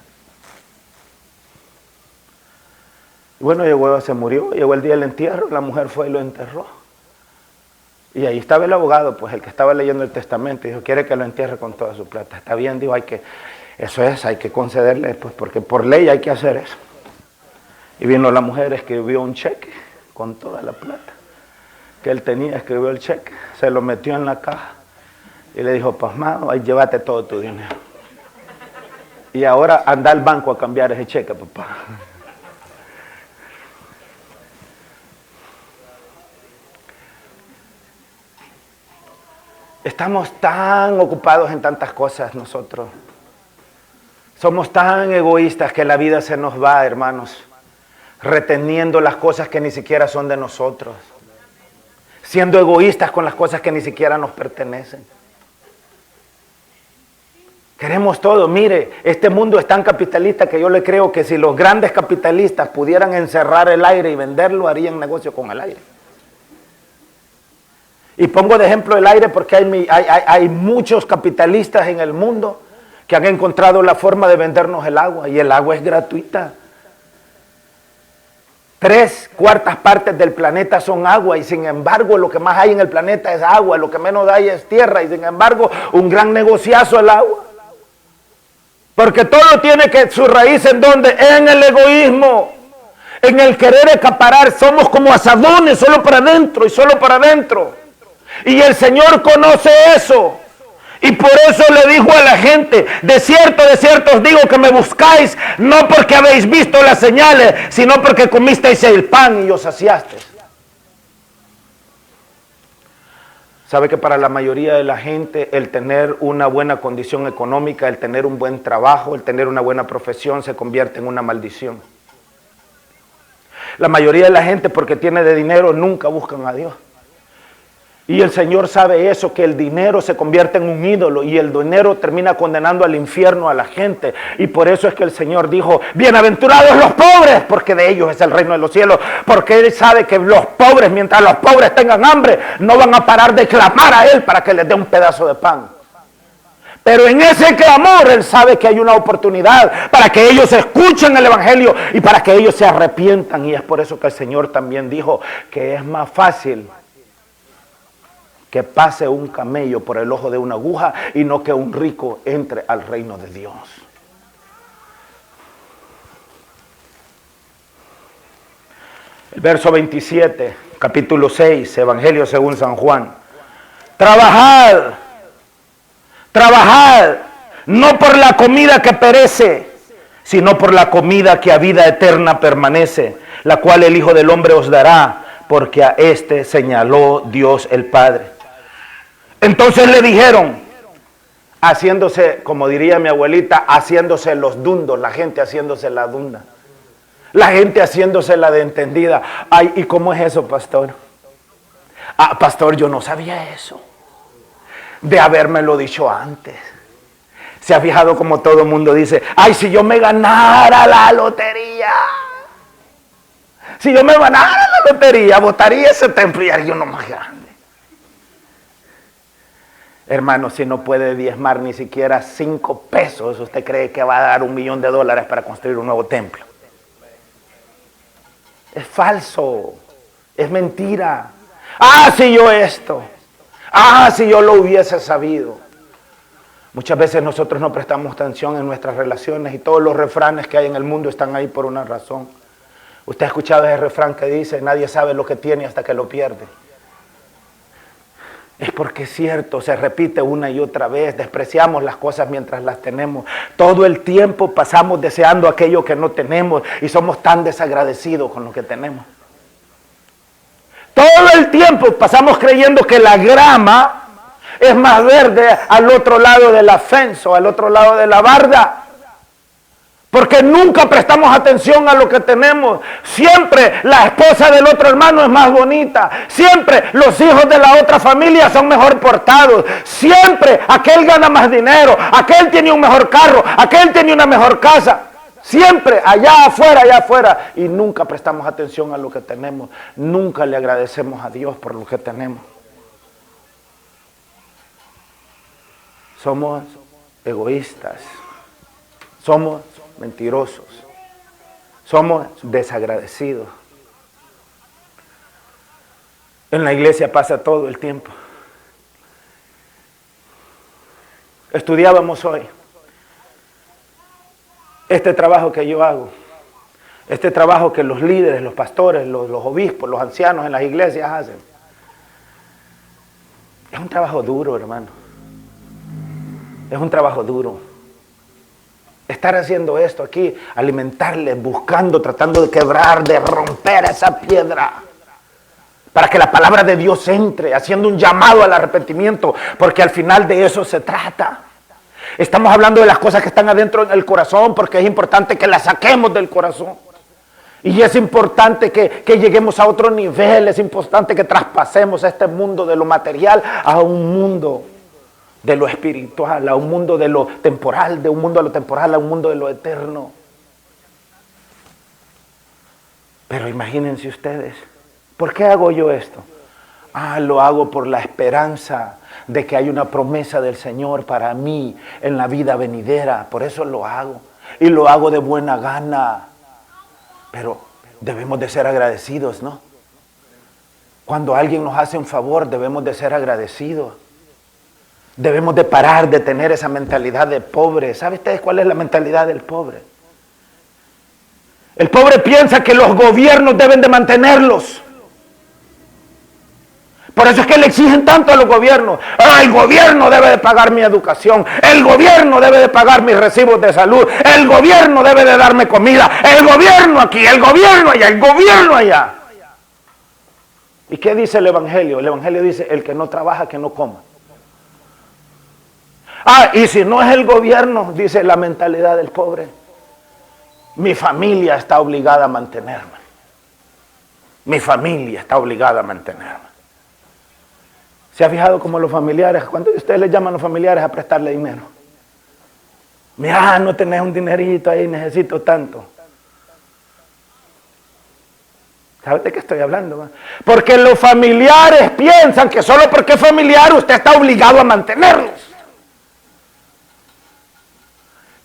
Y bueno, se murió, llegó el día del entierro, la mujer fue y lo enterró. Y ahí estaba el abogado, pues el que estaba leyendo el testamento, dijo, quiere que lo entierre con toda su plata. Está bien, dijo, hay que concederle, pues porque por ley hay que hacer eso. Y vino la mujer, escribió un cheque con toda la plata que él tenía, escribió el cheque, se lo metió en la caja y le dijo, pasmado, ahí llévate todo tu dinero. Y ahora anda al banco a cambiar ese cheque, papá. Estamos tan ocupados en tantas cosas nosotros. Somos tan egoístas que la vida se nos va, hermanos, reteniendo las cosas que ni siquiera son de nosotros, siendo egoístas con las cosas que ni siquiera nos pertenecen. Queremos todo. Mire, este mundo es tan capitalista que yo le creo que si los grandes capitalistas pudieran encerrar el aire y venderlo, harían negocio con el aire. Y pongo de ejemplo el aire porque hay muchos capitalistas en el mundo que han encontrado la forma de vendernos el agua y el agua es gratuita. 3/4 partes del planeta son agua y sin embargo lo que más hay en el planeta es agua, lo que menos hay es tierra y sin embargo un gran negociazo el agua. Porque todo tiene que su raíz en ¿dónde? En el egoísmo, en el querer acaparar. Somos como asadones, solo para adentro y solo para adentro. Y el Señor conoce eso. Y por eso le dijo a la gente, de cierto os digo que me buscáis, no porque habéis visto las señales, sino porque comisteis el pan y os saciasteis. ¿Sabe que para la mayoría de la gente el tener una buena condición económica, el tener un buen trabajo, el tener una buena profesión se convierte en una maldición? La mayoría de la gente porque tiene de dinero nunca buscan a Dios. Y el Señor sabe eso, que el dinero se convierte en un ídolo y el dinero termina condenando al infierno a la gente. Y por eso es que el Señor dijo, bienaventurados los pobres, porque de ellos es el reino de los cielos. Porque Él sabe que los pobres, mientras los pobres tengan hambre, no van a parar de clamar a Él para que les dé un pedazo de pan. Pero en ese clamor Él sabe que hay una oportunidad para que ellos escuchen el Evangelio y para que ellos se arrepientan. Y es por eso que el Señor también dijo que es más fácil que pase un camello por el ojo de una aguja y no que un rico entre al reino de Dios. El verso 27, capítulo 6, Evangelio según San Juan. Trabajad, no por la comida que perece, sino por la comida que a vida eterna permanece, la cual el Hijo del Hombre os dará, porque a este señaló Dios el Padre. Entonces le dijeron, haciéndose, como diría mi abuelita, haciéndose los dundos, la gente haciéndose la dunda. La gente haciéndose la de entendida. Ay, ¿y cómo es eso, pastor? Ah, pastor, yo no sabía eso. De habérmelo dicho antes. ¿Se ha fijado como todo el mundo dice, ay, si yo me ganara la lotería? Si yo me ganara la lotería, botaría ese templo y haría uno más grande. Hermano, si no puede diezmar ni siquiera 5 pesos, ¿usted cree que va a dar $1.000.000 para construir un nuevo templo? Es falso, es mentira. Ah, si yo esto. Ah, si yo lo hubiese sabido. Muchas veces nosotros no prestamos atención en nuestras relaciones y todos los refranes que hay en el mundo están ahí por una razón. Usted ha escuchado ese refrán que dice, nadie sabe lo que tiene hasta que lo pierde. Es porque es cierto, se repite una y otra vez, despreciamos las cosas mientras las tenemos. Todo el tiempo pasamos deseando aquello que no tenemos y somos tan desagradecidos con lo que tenemos. Todo el tiempo pasamos creyendo que la grama es más verde al otro lado del ascenso, al otro lado de la barda. Porque nunca prestamos atención a lo que tenemos. Siempre la esposa del otro hermano es más bonita. Siempre los hijos de la otra familia son mejor portados. Siempre aquel gana más dinero. Aquel tiene un mejor carro. Aquel tiene una mejor casa. Siempre allá afuera. Y nunca prestamos atención a lo que tenemos. Nunca le agradecemos a Dios por lo que tenemos. Somos egoístas. Somos mentirosos. Somos desagradecidos. En la iglesia pasa todo el tiempo. Estudiábamos hoy este trabajo que yo hago, este trabajo que los líderes, los pastores, los obispos, los ancianos en las iglesias hacen. Es un trabajo duro, hermano. Es un trabajo duro. Estar haciendo esto aquí, alimentarles, buscando, tratando de quebrar, de romper esa piedra, para que la palabra de Dios entre, haciendo un llamado al arrepentimiento, porque al final de eso se trata. Estamos hablando de las cosas que están adentro del corazón, porque es importante que las saquemos del corazón. Y es importante que lleguemos a otro nivel, es importante que traspasemos este mundo de lo material a un mundo de lo espiritual, a un mundo de lo temporal, de un mundo de lo temporal a un mundo de lo eterno. Pero imagínense ustedes, ¿por qué hago yo esto? Ah, lo hago por la esperanza de que hay una promesa del Señor para mí en la vida venidera. Por eso lo hago. Y lo hago de buena gana. Pero debemos de ser agradecidos, ¿no? Cuando alguien nos hace un favor, debemos de ser agradecidos. Debemos de parar de tener esa mentalidad de pobre. ¿Saben ustedes cuál es la mentalidad del pobre? El pobre piensa que los gobiernos deben de mantenerlos. Por eso es que le exigen tanto a los gobiernos. El gobierno debe de pagar mi educación. El gobierno debe de pagar mis recibos de salud. El gobierno debe de darme comida. El gobierno aquí, el gobierno allá, el gobierno allá. ¿Y qué dice el Evangelio? El Evangelio dice, el que no trabaja, que no coma. Ah, y si no es el gobierno, dice la mentalidad del pobre, mi familia está obligada a mantenerme. Mi familia está obligada a mantenerme. ¿Se ha fijado cómo los familiares, cuando ustedes les llaman a los familiares a prestarle dinero? Mira, no tenés un dinerito ahí, necesito tanto. ¿Sabes de qué estoy hablando, man? Porque los familiares piensan que solo porque es familiar usted está obligado a mantenerlos.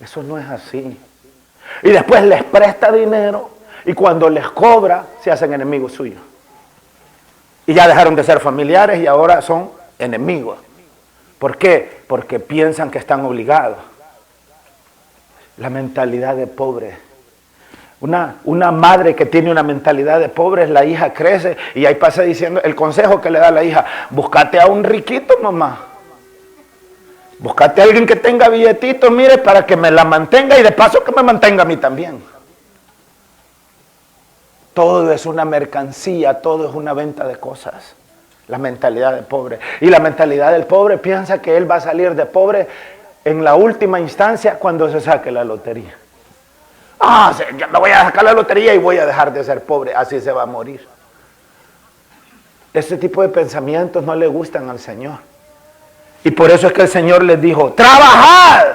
Eso no es así. Y después les presta dinero y cuando les cobra se hacen enemigos suyos. Y ya dejaron de ser familiares y ahora son enemigos. ¿Por qué? Porque piensan que están obligados. La mentalidad de pobre. Una madre que tiene una mentalidad de pobre, la hija crece y ahí pasa diciendo, el consejo que le da la hija, búscate a un riquito, mamá. Búscate a alguien que tenga billetitos, mire, para que me la mantenga y de paso que me mantenga a mí también. Todo es una mercancía, todo es una venta de cosas. La mentalidad del pobre. Y la mentalidad del pobre piensa que él va a salir de pobre en la última instancia cuando se saque la lotería. Me voy a sacar la lotería y voy a dejar de ser pobre, así se va a morir. Ese tipo de pensamientos no le gustan al Señor. Y por eso es que el Señor les dijo, trabajad.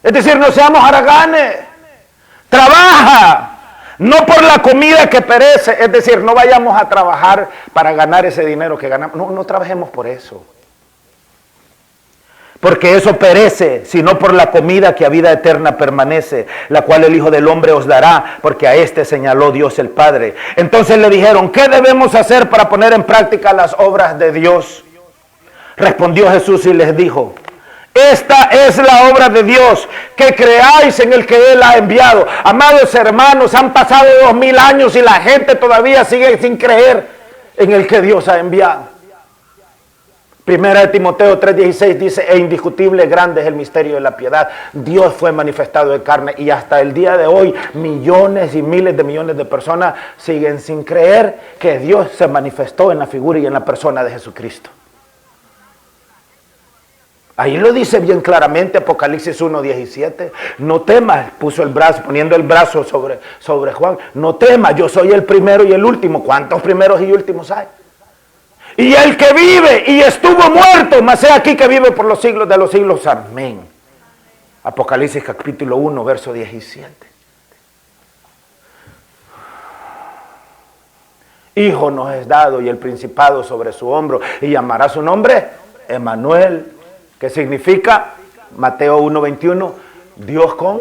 Es decir, no seamos haraganes. Trabaja. No por la comida que perece. Es decir, no vayamos a trabajar para ganar ese dinero que ganamos. No trabajemos por eso. Porque eso perece, sino por la comida que a vida eterna permanece, la cual el Hijo del Hombre os dará, porque a este señaló Dios el Padre. Entonces le dijeron, ¿qué debemos hacer para poner en práctica las obras de Dios? Respondió Jesús y les dijo, esta es la obra de Dios, que creáis en el que Él ha enviado. Amados hermanos, han pasado 2000 años y la gente todavía sigue sin creer en el que Dios ha enviado. Primera de Timoteo 3:16 dice, e indiscutible grande es el misterio de la piedad. Dios fue manifestado en carne y hasta el día de hoy millones y miles de millones de personas siguen sin creer que Dios se manifestó en la figura y en la persona de Jesucristo. Ahí lo dice bien claramente Apocalipsis 1:17. No temas, puso el brazo, poniendo el brazo sobre Juan. No temas, yo soy el primero y el último. ¿Cuántos primeros y últimos hay? Y el que vive y estuvo muerto, mas he aquí que vive por los siglos de los siglos. Amén. Apocalipsis capítulo 1, verso 17. Hijo nos es dado y el principado sobre su hombro, y llamará su nombre Emmanuel, que significa, Mateo 1:21, Dios con,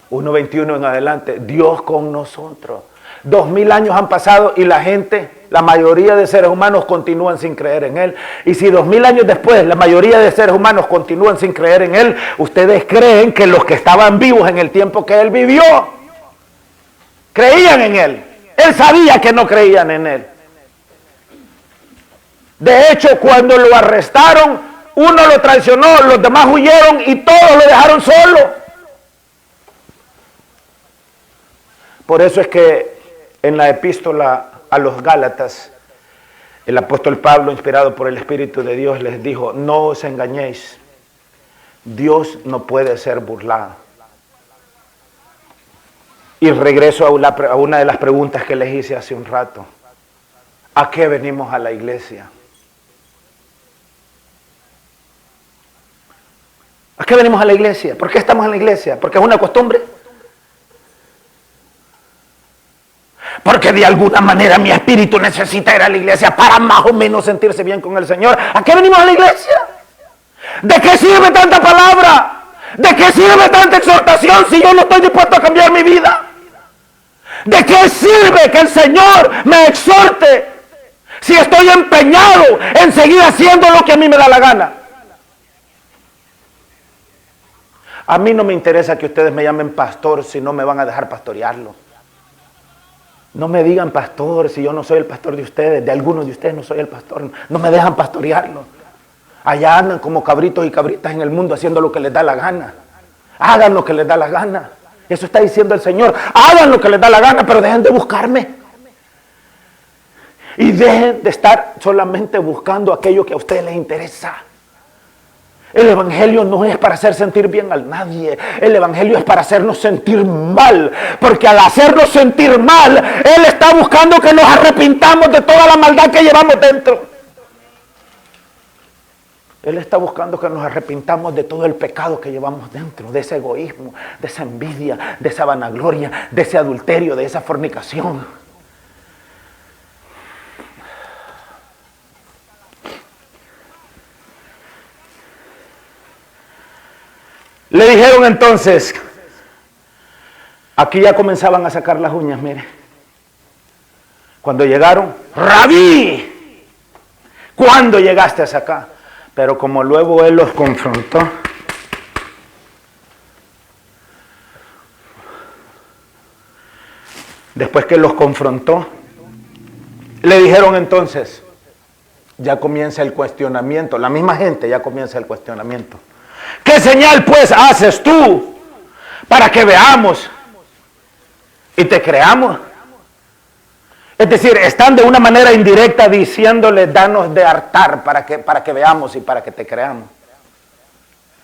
1:21 en adelante, Dios con nosotros. 2000 años han pasado y la gente, la mayoría de seres humanos continúan sin creer en Él. Y si 2000 años después la mayoría de seres humanos continúan sin creer en Él, ustedes creen que los que estaban vivos en el tiempo que Él vivió, creían en Él. Él sabía que no creían en Él. De hecho, cuando lo arrestaron, uno lo traicionó, los demás huyeron y todos lo dejaron solo. Por eso es que en la epístola a los Gálatas, el apóstol Pablo, inspirado por el Espíritu de Dios, les dijo, no os engañéis, Dios no puede ser burlado. Y regreso a una de las preguntas que les hice hace un rato. ¿A qué venimos a la iglesia? ¿A qué venimos a la iglesia? ¿Por qué estamos en la iglesia? ¿Porque es una costumbre? Porque de alguna manera mi espíritu necesita ir a la iglesia para más o menos sentirse bien con el Señor. ¿A qué venimos a la iglesia? ¿De qué sirve tanta palabra? ¿De qué sirve tanta exhortación si yo no estoy dispuesto a cambiar mi vida? ¿De qué sirve que el Señor me exhorte si estoy empeñado en seguir haciendo lo que a mí me da la gana? A mí no me interesa que ustedes me llamen pastor si no me van a dejar pastorearlo. No me digan pastor si yo no soy el pastor de ustedes, de algunos de ustedes no soy el pastor, no me dejan pastorearlo. Allá andan como cabritos y cabritas en el mundo haciendo lo que les da la gana. Hagan lo que les da la gana. Eso está diciendo el Señor. Hagan lo que les da la gana, pero dejen de buscarme. Y dejen de estar solamente buscando aquello que a ustedes les interesa. El evangelio no es para hacer sentir bien a nadie. El evangelio es para hacernos sentir mal. Porque al hacernos sentir mal, Él está buscando que nos arrepintamos de toda la maldad que llevamos dentro. Él está buscando que nos arrepintamos de todo el pecado que llevamos dentro. De ese egoísmo, de esa envidia, de esa vanagloria, de ese adulterio, de esa fornicación. Le dijeron entonces, aquí ya comenzaban a sacar las uñas, mire. Cuando llegaron, Rabí, ¿cuándo llegaste hasta acá? Pero como luego Él los confrontó, después que los confrontó, le dijeron entonces, ya comienza el cuestionamiento, la misma gente ya comienza el cuestionamiento. ¿Qué señal pues haces tú para que veamos y te creamos? Es decir, están de una manera indirecta diciéndole, danos de hartar para que veamos y para que te creamos.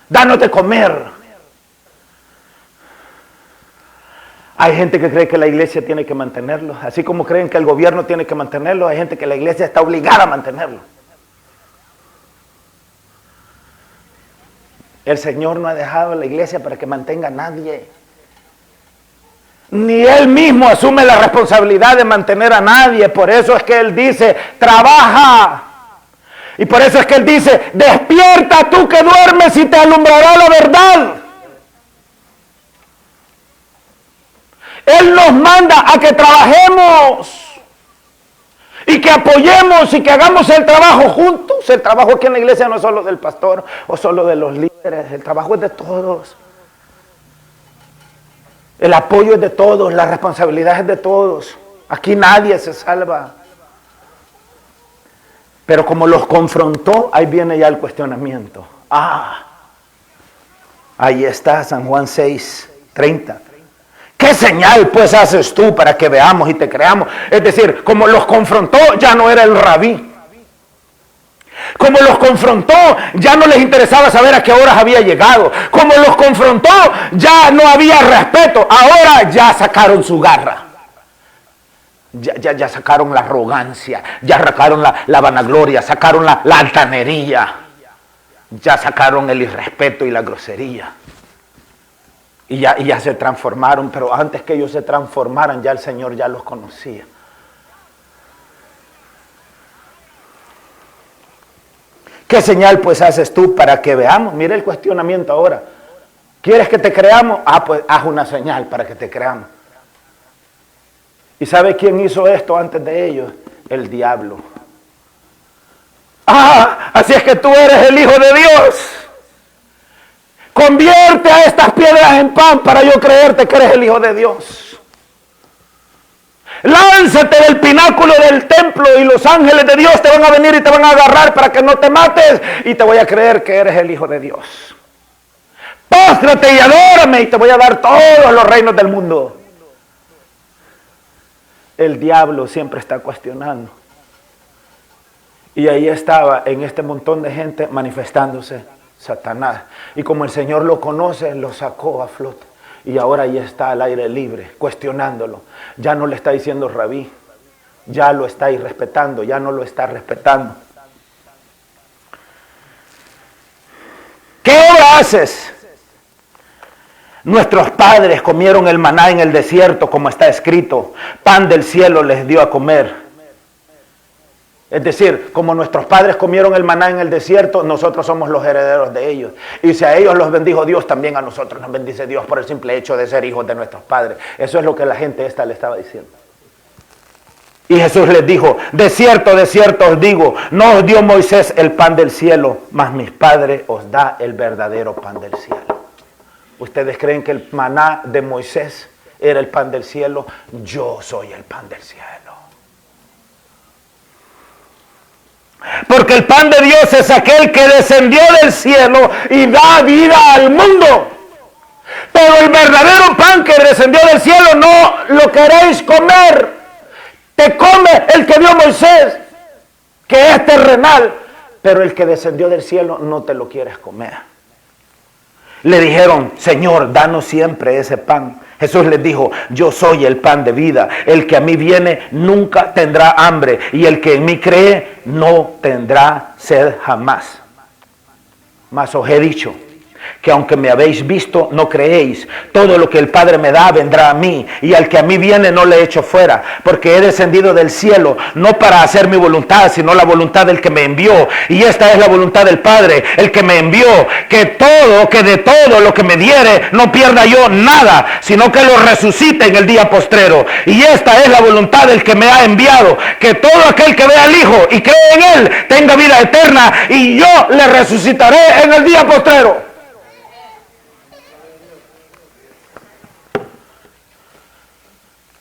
Danos de comer. Hay gente que cree que la iglesia tiene que mantenerlo, así como creen que el gobierno tiene que mantenerlo, hay gente que la iglesia está obligada a mantenerlo. El Señor no ha dejado a la iglesia para que mantenga a nadie. Ni Él mismo asume la responsabilidad de mantener a nadie. Por eso es que Él dice, trabaja. Y por eso es que Él dice, despierta tú que duermes y te alumbrará la verdad. Él nos manda a que trabajemos. Y que apoyemos y que hagamos el trabajo juntos. El trabajo aquí en la iglesia no es solo del pastor o solo de los líderes. El trabajo es de todos. El apoyo es de todos. La responsabilidad es de todos. Aquí nadie se salva. Pero como los confrontó, ahí viene ya el cuestionamiento. Ahí está San Juan 6:30. ¿Qué señal pues haces tú para que veamos y te creamos? Es decir, como los confrontó, ya no era el rabí. Como los confrontó, ya no les interesaba saber a qué horas había llegado. Como los confrontó, ya no había respeto. Ahora ya sacaron su garra. Ya sacaron la arrogancia, ya sacaron la vanagloria, sacaron la altanería. Ya sacaron el irrespeto y la grosería. Y ya se transformaron, pero antes que ellos se transformaran, ya el Señor ya los conocía. ¿Qué señal pues haces tú para que veamos? Mire el cuestionamiento ahora. ¿Quieres que te creamos? Pues haz una señal para que te creamos. ¿Y sabe quién hizo esto antes de ellos? El diablo. Así es que tú eres el Hijo de Dios. Convierte a estas piedras en pan para yo creerte que eres el Hijo de Dios. Lánzate del pináculo del templo y los ángeles de Dios te van a venir y te van a agarrar para que no te mates y te voy a creer que eres el Hijo de Dios. Póstrate y adórame y te voy a dar todos los reinos del mundo. El diablo siempre está cuestionando. Y ahí estaba en este montón de gente manifestándose Satanás. Y como el Señor lo conoce, lo sacó a flote. Y ahora ahí está al aire libre, cuestionándolo. Ya no le está diciendo rabí. Ya lo está irrespetando, ya no lo está respetando. ¿Qué obra haces? Nuestros padres comieron el maná en el desierto, como está escrito. Pan del cielo les dio a comer. Es decir, como nuestros padres comieron el maná en el desierto, nosotros somos los herederos de ellos. Y si a ellos los bendijo Dios, también a nosotros nos bendice Dios por el simple hecho de ser hijos de nuestros padres. Eso es lo que la gente esta le estaba diciendo. Y Jesús les dijo, de cierto os digo, no os dio Moisés el pan del cielo, mas mi Padre os da el verdadero pan del cielo. ¿Ustedes creen que el maná de Moisés era el pan del cielo? Yo soy el pan del cielo. Porque el pan de Dios es aquel que descendió del cielo y da vida al mundo. Pero el verdadero pan que descendió del cielo no lo queréis comer. Te come el que dio Moisés, que es terrenal. Pero el que descendió del cielo no te lo quieres comer. Le dijeron, Señor, danos siempre ese pan. Jesús les dijo, yo soy el pan de vida. El que a mí viene nunca tendrá hambre. Y el que en mí cree no tendrá sed jamás. Mas os he dicho que aunque me habéis visto, no creéis. Todo lo que el Padre me da vendrá a mí. Y al que a mí viene no le echo fuera. Porque he descendido del cielo, no para hacer mi voluntad, sino la voluntad del que me envió. Y esta es la voluntad del Padre, el que me envió. Que de todo lo que me diere, no pierda yo nada, sino que lo resucite en el día postrero. Y esta es la voluntad del que me ha enviado. Que todo aquel que vea al Hijo y cree en Él, tenga vida eterna. Y yo le resucitaré en el día postrero.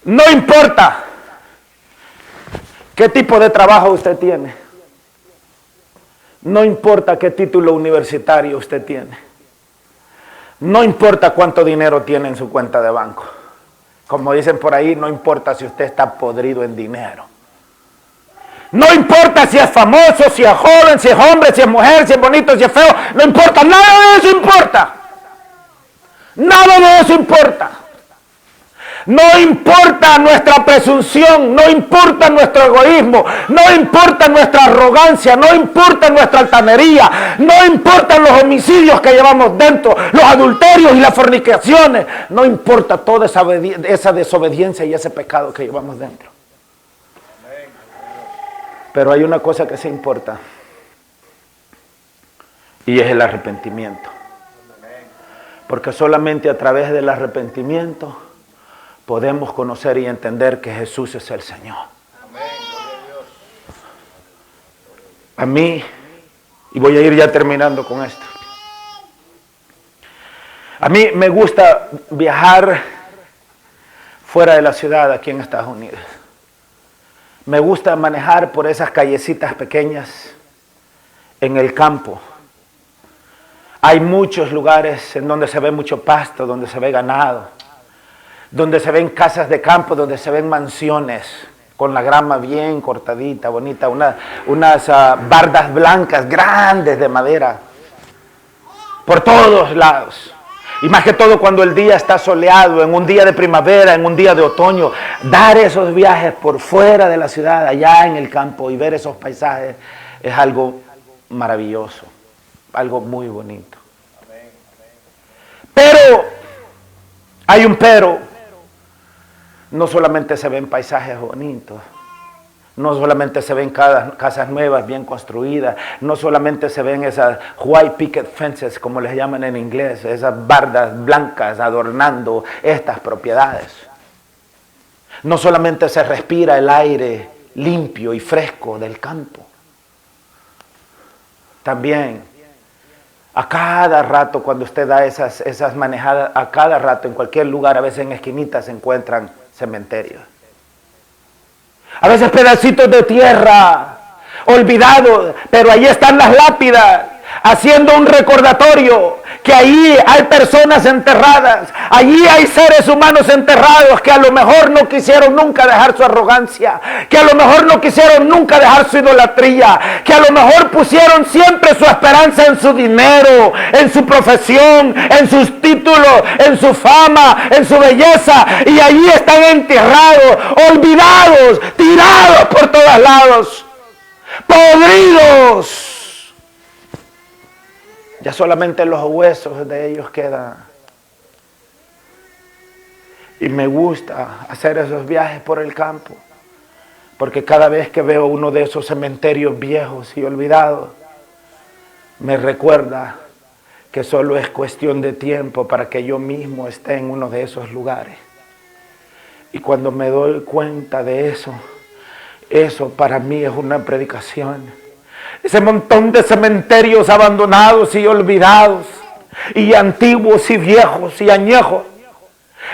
No importa qué tipo de trabajo usted tiene. No importa qué título universitario usted tiene. No importa cuánto dinero tiene en su cuenta de banco. Como dicen por ahí, no importa si usted está podrido en dinero. No importa si es famoso, si es joven, si es hombre, si es mujer, si es bonito, si es feo. No importa, nada de eso importa. Nada de eso importa. No importa nuestra presunción, no importa nuestro egoísmo, no importa nuestra arrogancia, no importa nuestra altanería, no importan los homicidios que llevamos dentro, los adulterios y las fornicaciones, no importa toda esa desobediencia y ese pecado que llevamos dentro. Pero hay una cosa que sí importa, y es el arrepentimiento. Porque solamente a través del arrepentimiento podemos conocer y entender que Jesús es el Señor. A mí, y voy a ir ya terminando con esto, a mí me gusta viajar fuera de la ciudad aquí en Estados Unidos. Me gusta manejar por esas callecitas pequeñas en el campo. Hay muchos lugares en donde se ve mucho pasto, donde se ve ganado, donde se ven casas de campo, donde se ven mansiones con la grama bien cortadita, bonita, unas bardas blancas grandes de madera por todos lados. Y más que todo cuando el día está soleado, en un día de primavera, en un día de otoño, dar esos viajes por fuera de la ciudad, allá en el campo, y ver esos paisajes es algo maravilloso, algo muy bonito. Pero, hay un pero, no solamente se ven paisajes bonitos, no solamente se ven casas nuevas, bien construidas, no solamente se ven esas white picket fences, como les llaman en inglés, esas bardas blancas adornando estas propiedades. No solamente se respira el aire limpio y fresco del campo. También, a cada rato cuando usted da esas manejadas, a cada rato en cualquier lugar, a veces en esquinitas se encuentran cementerios. A veces pedacitos de tierra olvidados, pero ahí están las lápidas, haciendo un recordatorio que ahí hay personas enterradas, allí hay seres humanos enterrados que a lo mejor no quisieron nunca dejar su arrogancia, que a lo mejor no quisieron nunca dejar su idolatría, que a lo mejor pusieron siempre su esperanza en su dinero, en su profesión, en sus títulos, en su fama, en su belleza, y allí están enterrados, olvidados, tirados por todos lados, podridos. Ya solamente los huesos de ellos quedan. Y me gusta hacer esos viajes por el campo, porque cada vez que veo uno de esos cementerios viejos y olvidados, me recuerda que solo es cuestión de tiempo para que yo mismo esté en uno de esos lugares. Y cuando me doy cuenta de eso, eso para mí es una predicación. Ese montón de cementerios abandonados y olvidados, y antiguos y viejos y añejos.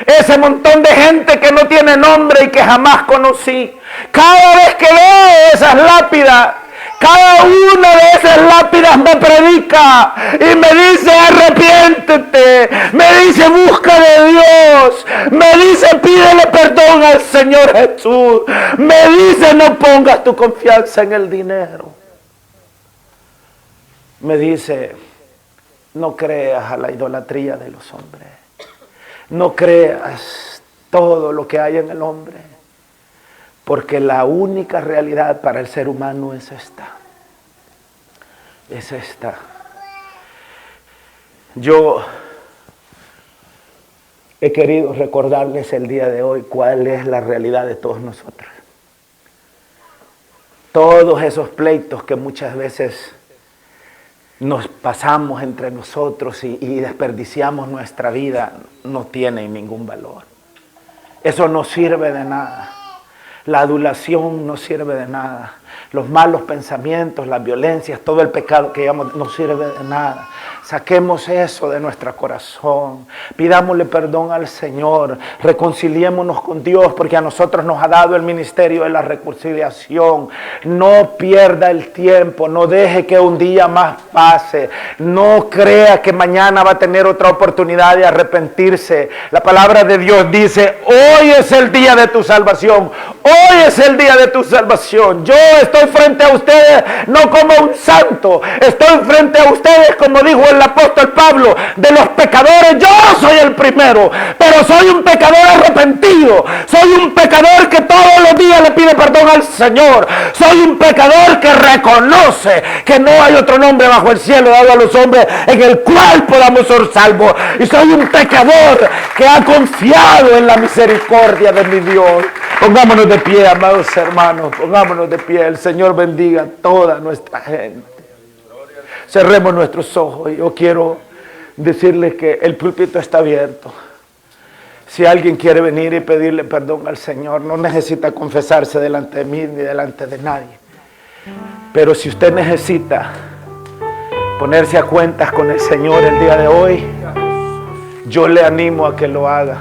Ese montón de gente que no tiene nombre y que jamás conocí. Cada vez que veo esas lápidas, cada una de esas lápidas me predica y me dice arrepiéntete, me dice busca de Dios, me dice pídele perdón al Señor Jesús, me dice no pongas tu confianza en el dinero. Me dice, no creas a la idolatría de los hombres. No creas todo lo que hay en el hombre. Porque la única realidad para el ser humano es esta. Es esta. Yo he querido recordarles el día de hoy cuál es la realidad de todos nosotros. Todos esos pleitos que muchas veces nos pasamos entre nosotros y desperdiciamos nuestra vida, no tienen ningún valor. Eso no sirve de nada. La adulación no sirve de nada. Los malos pensamientos, las violencias, todo el pecado que llevamos no sirve de nada. Saquemos eso de nuestro corazón. Pidámosle perdón al Señor. Reconciliémonos con Dios porque a nosotros nos ha dado el ministerio de la reconciliación. No pierda el tiempo. No deje que un día más pase. No crea que mañana va a tener otra oportunidad de arrepentirse. La palabra de Dios dice, hoy es el día de tu salvación. Hoy es el día de tu salvación. Yo estoy frente a ustedes no como un santo, estoy frente a ustedes, como dijo el apóstol Pablo, de los pecadores yo soy el primero, pero soy un pecador arrepentido, soy un pecador que todos los días le pide perdón al Señor, soy un pecador que reconoce que no hay otro nombre bajo el cielo dado a los hombres en el cual podamos ser salvos, y soy un pecador que ha confiado en la misericordia de mi Dios. Pongámonos de pie, amados hermanos, pongámonos de pie. El Señor bendiga a toda nuestra gente. Cerremos nuestros ojos y yo quiero decirles que el púlpito está abierto. Si alguien quiere venir y pedirle perdón al Señor, no necesita confesarse delante de mí ni delante de nadie. Pero si usted necesita ponerse a cuentas con el Señor el día de hoy, yo le animo a que lo haga.